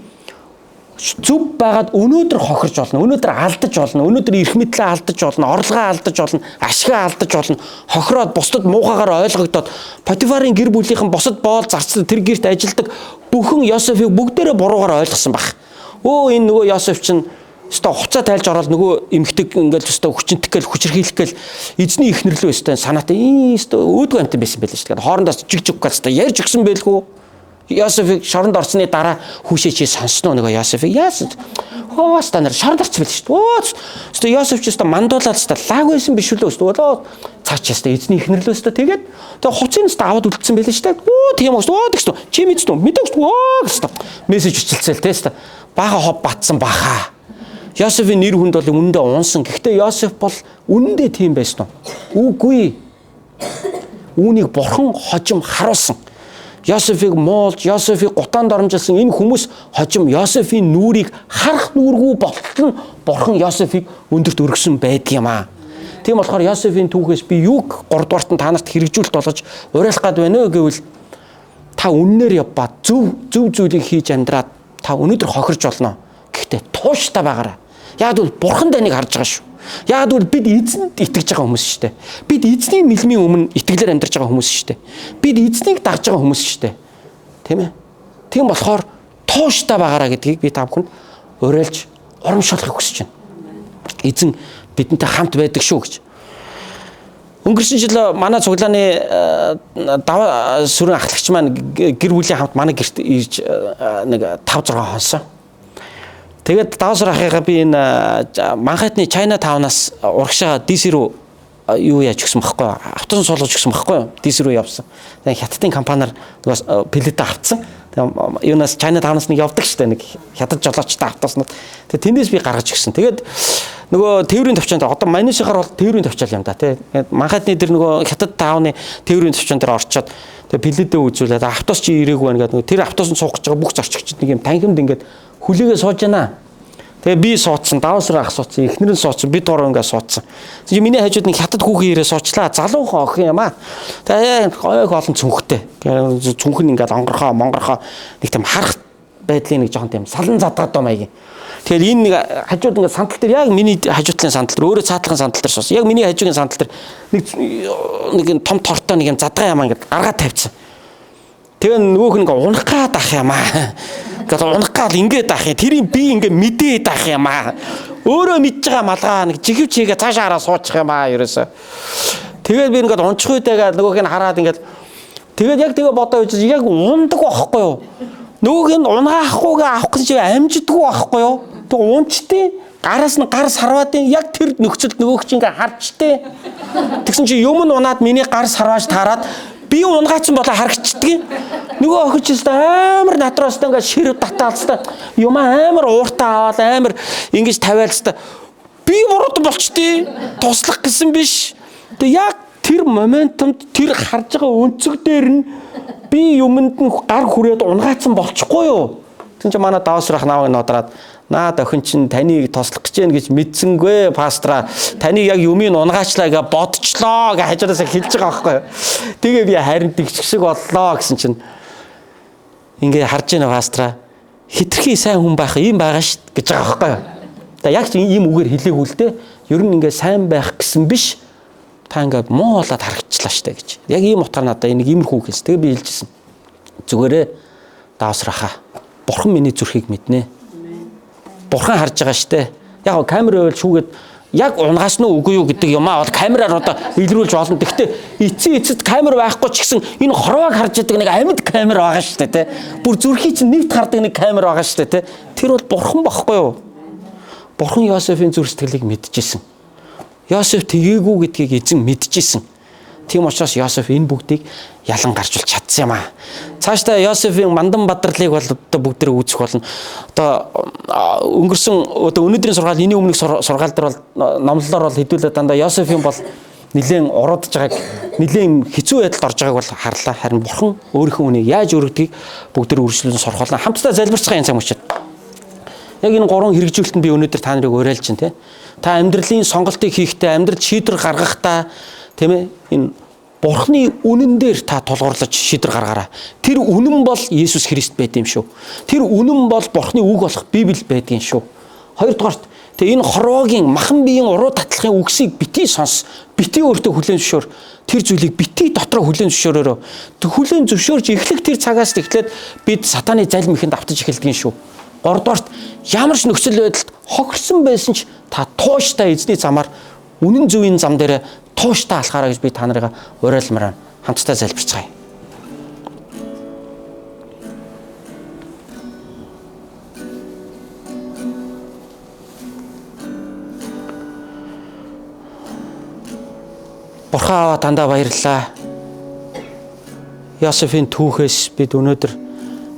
зүв байгаад өнөөдөр хохирж болно, өнөөдөр алдаж болно, өнөөдөр эрх мэдлээ алдаж болно, орлогоо алдаж болно, ашгаа алдаж болно, хохироод бусдад муухагаар ойлгогдоод Потифарын гэр бүлийнхэн бусад боол зарцсан тэр гэрт ажилдаг бүхэн Йосефийг бүгдээрээ буруугаар ойлгосон баг. Энэ нөгөө Йосеф чинь Өстой хуцаа тайлж ороод нөгөө эмхдэг ингээл өстой хүчнтэх гээл хүчрхийлэх гээл эзний ихнэрлөө өстой санаатай өстой өөдгөө амтан байсан байл шүү дээ. Хоорондоос жиг гаастай ярьж өгсөн байлгүй. Йосефийг шоронд орсны дараа хүүшээ чи сонсноо нөгөө Йосефийг яасан. Хөөс та нар шоронд орсон байл шүү дээ. Өстой Йосеф ч өстой мандуулаад өстой лаг байсан биш үлээ өстой болоо цаач өстой эзний ихнэрлөө өстой тэгээд тэгээ хуцын өстой аваад үлдсэн байл шүү дээ. Тийм өстой тэгсэн чи мэдсэн мэдээч өстой мессеж өчилцэл те өстой бага хов батсан баха. Йосефийн нэр хүнд бол үнэндээ унсан. Гэхдээ Йосеф бол үнэндээ тийм байсан уу? Үгүй. Үүнийг бурхан хожим харуулсан. Йосефийг моолж, Йосефийг гутаанд оромжилсан энэ хүмүүс хожим Йосефийн нүрийг харах нүргүй болтол нь бурхан Йосефийг өндөрт өргөсөн байдаг юм аа. Тийм болохоор Йосефийн түүхээс би юуг 3 дугаарт нь та нарт хэрэгжүүлэлт болгож уриалах гад байна вэ гэвэл та үннээр явбаа зөв зүйлийг хийж амьдраад та өнөөдөр хохирч болно. Гэхдээ тууштай байгаарай. Яг бол бурхан таныг харж байгаа шүү. Яг бол бид эзэнд итгэж байгаа хүмүүс шүү дээ. Бид эзний мэлмийн өмнө итгэлээр амьдарч байгаа хүмүүс шүү дээ. Бид эзнийг дагж байгаа хүмүүс шүү дээ. Тийм ээ. Тийм болохоор тууштай байгаарай гэдгийг би та бүхэнд уриалж урамшуулахыг хүсэж байна. Эзэн бидэнтэй хамт байдаг шүү гэж. Өнгөрсөн жил манай цуглааны сүрэн ахлагч маань гэр бүлийн хамт манай гэрт ирж нэг 5-6 хонсон. Тэгээд давсар ахыгаа би энэ Манхэттны China Town-аас урагшаа DC руу юу яаж өгсөн байхгүй юу? Автобус суулгаж өгсөн байхгүй юу? DC руу явсан. Тэгээд хятадын компаниар нөгөө плетэ авцсан. Тэгээд юунаас China Town-аас нэг явдаг штэ нэг хятад жолоочтой автобуснууд. Тэгээд тэндээс би гаргаж өгсөн. Тэгээд нөгөө тээврийн төвчөнд одоо манийшихаар бол тээврийн төвчл юм да тий. Манхэттны дээр нөгөө хятад таавны тээврийн төвчөн дээр орчоод тэгээд плетэ үзүүлээд автобус чи ирээгүй байна гэдэг. Тэр автобусанд суух гэж байгаа бүх зорчигчд нэг юм танхимд ингээд хүлээгээ сууж байна. Тэгээ би суудсан, давсар ах суудсан, эхнэр нь суудсан, бид гурав ингээ суудсан. Тэгээ миний хажууд нэг хятад хүүхэн ирээ суучлаа. Залуухан охин юм аа. Тэгээ гойг олон цүнхтэй. Цүнх нь ингээ монгорхоо нэг тийм харах байдлын нэг жоохон тийм салан задгаад доо маягийн. Тэгэхээр энэ нэг хажууд ингээ сандал дээр яг миний хажуутлын сандал дээр өөрөө цаатлагын сандал дээр суусан. Яг миний хажуугийн сандал дээр нэг том тортой нэг юм задгаа юм ингээ гаргаад тавьчихсан. Тэгээ нөгөөх нь ингээ унах гад ах юм аа. Гэтэл унах гал ингээд ах юм. Тэрийг би ингээ мэдээд ах юм аа. Өөрөө мэдж байгаа малгай нэг жигэв чигээ цаашаа хараа суучих юм аа ерөөсөө. Тэгээд би ингээд унчих үедээ нөгөөх нь хараад ингээд тэгээд яг тэгээ бодоо гэж яг ундаг байхгүй юу? Нөгөөх нь унаахгүйгээ авах гэж амжидгүй байхгүй юу? Тэг унчтээ гараас нь гар сарваад яг тэр нөхцөлд нөгөөх чинь ингээ харчтээ. Тэгсэн чи юм нь унаад миний гар сарвааж таарад би унгаацсан болоо харагчдаг. Нөгөө охич өстө амар натраас ингээ ширв татаалцтай. Юм амар ууртаа аваад амар ингэж тавиалцтай. Би буруу болчтой. Туслах гэсэн биш. Тэг яг тэр моментумд тэр харж байгаа өнцөг дээр нь би юмд нь гар хүрээд унгаацсан болчихгүй юу? Тэгвэл чи манай давсрах наавыг нодраад наад охин чинь таныг тослох гэж байна гэж мэдсэнгүй пастра таныг яг юмыг унгаачлаа гэж бодчлоо гэж хажуураас хэлж байгаа байхгүй юу. Тэгээ би харин тэгчих шиг боллоо гэсэн чинь ингээ харж байна пастра хитрхи сайн хүн байх юм байгаа ш гэж байгаа байхгүй юу. Тэгээ яг чи ийм үгээр хэлээгүй л дээ. Ер нь ингээ сайн байх гэсэн биш та ингээ муу болоод харагчлаа штэ гэж. Яг ийм утгаар надаа энийг иймэрхүү хэлсэн. Тэгээ би хэлжсэн. Зүгээрээ давсрахаа. Бурхан миний зүрхийг мэднэ. Бурхан харж байгаа штэ. Яг камер байвал шүүгээд яг унгаас нь үгүй юу гэдэг юм аа бол камераар одоо илрүүлж болно. Гэхдээ эцэд камер байхгүй ч гэсэн энэ хорвоог харж идэг нэг амьд камер байгаа штэ тий. Бүр зүрхий чинь нэгт хардаг нэг камер байгаа штэ тий. Тэр бол бурхан байхгүй юу? Бурхан Йосефийн зүрх сэтгэлийг мэдчихсэн. Йосеф тэгээгүй гэдгийг эзэн мэдчихсэн. Тийм учраас Йосеф энэ бүгдийг ялан гарчулж чадсан юм аа. Цаашдаа Йосефийн мандан бадралыг бол одоо бүгдээ үүсэх болно. Одоо өнгөрсөн одоо өнөөдрийн сургаал энэний өмнөх сургаал дээр бол номлолоор бол хэдүүлээ дандаа Йосефийн бол нэлээд уруудж байгааг нэлээд хэцүү байдалд орж байгааг бол харлаа. Харин бурхан өөрийнхөө үнийг яаж өргөдгийг бүгдээ үргэлжлүүлэн сурах болно. Хамтдаа залбирцгаа энэ цаг мөчид. Яг энэ гурван хэрэгжүүлэлтэнд би өнөөдөр та нарыг уриалж байна те. Та амьдралын сонголтыг хийхдээ амьдрал шийдвэр гаргахдаа тийм ээ энэ Бурхны үнэн дээр та тулгуурлаж шийдвэр гаргаарай. Тэр үнэн бол Есүс Христ байт юм шүү. Тэр үнэн бол Бурхны үг болох Библи байдгийн шүү. Хоёрдугаарт тэгээ энэ хорвоогийн махан биеийн уруу татлахын үгсийг битгий сонс. Битгий өөртөө хүлээн зөвшөөр. Тэр зүйлийг битгий дотроо хүлээн зөвшөөрөөрөө. Тэг хүлээн зөвшөөрж эхлэх тэр цагаас эхлээд бид сатаны залим ихэнд автаж эхэлдэг юм шүү. 3-дугаарт ямар ч нөхцөл байдалд хохирсон байсан ч та тууштай эзний замаар үнэн зөвийн зам дээр тууштай алхаараа гэж би та нарыг уриалмаар хамтдаа залбирцгаая. Бурхан Аава тандаа баярлалаа. Йосефийн түүхээс бид өнөөдөр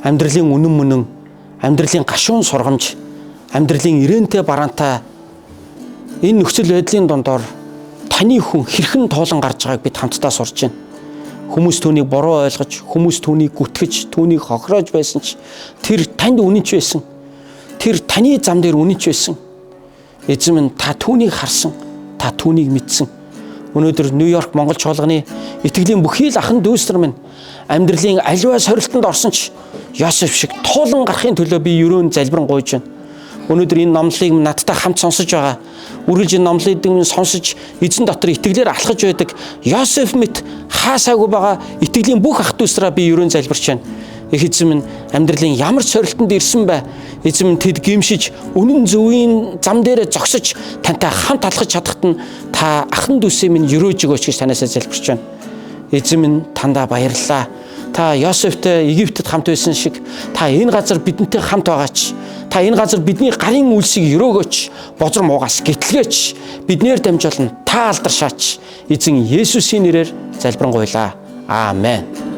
амьдралын үнэн мөнөн, амьдралын гашуун сургамж, амьдралын ирээнтэй бараантай энэ нөхцөл байдлын дондор таны хүн хэрхэн тоолон гарч байгааг бид хамтдаа сурч байна. Хүмүүс түүнийг буруу ойлгож, хүмүүс түүнийг гүтгэж, түүнийг хохироож байсан ч тэр танд үнэнч байсан. Тэр таны зам дээр үнэнч байсан. Эзэн минь та түүнийг харсан, та түүнийг мэдсэн. Өнөөдөр Нью-Йорк, Монгол чуулганы итгэлийн бүхий л ахын дүүс нар минь амьдралын аливаа сорилтонд орсон ч Йосеф шиг туулан гарахын төлөө би ерөөн залбиран гуйж байна. Өнөөдөр энэ номлыг надтай хамт сонсож байгаа. Үргэлж энэ номлыг сонсож эзэн дотор итгэлээр алхаж байдаг Йосеф мэт хаасаагүй байгаа итгэлийн бүх ах дүүсрээ би ерөөн залбирч байна. Их эзэн минь амьдралын ямар ч сорилтонд ирсэн бай. Эзэн минь тэд гимшиж үнэн зөвийн зам дээрээ зогсож тантай хамт алхаж чадахт нь та ахын дүүсээ минь өрөөж өгөөч гэж танаас залбирч байна. Эзэн минь тандаа баярлалаа. Та Йосефтэй Египтэд хамт байсан шиг та энэ газар бидэнтэй хамт байгаач. Та энэ газар бидний гарын үлсийг өрөөгөөч. Бозор муугаас гэтлгээч. Биднээр дамжуулан та алдаршаач. Эзэн Есүсийн нэрээр залбирanгуйлаа. Аамен.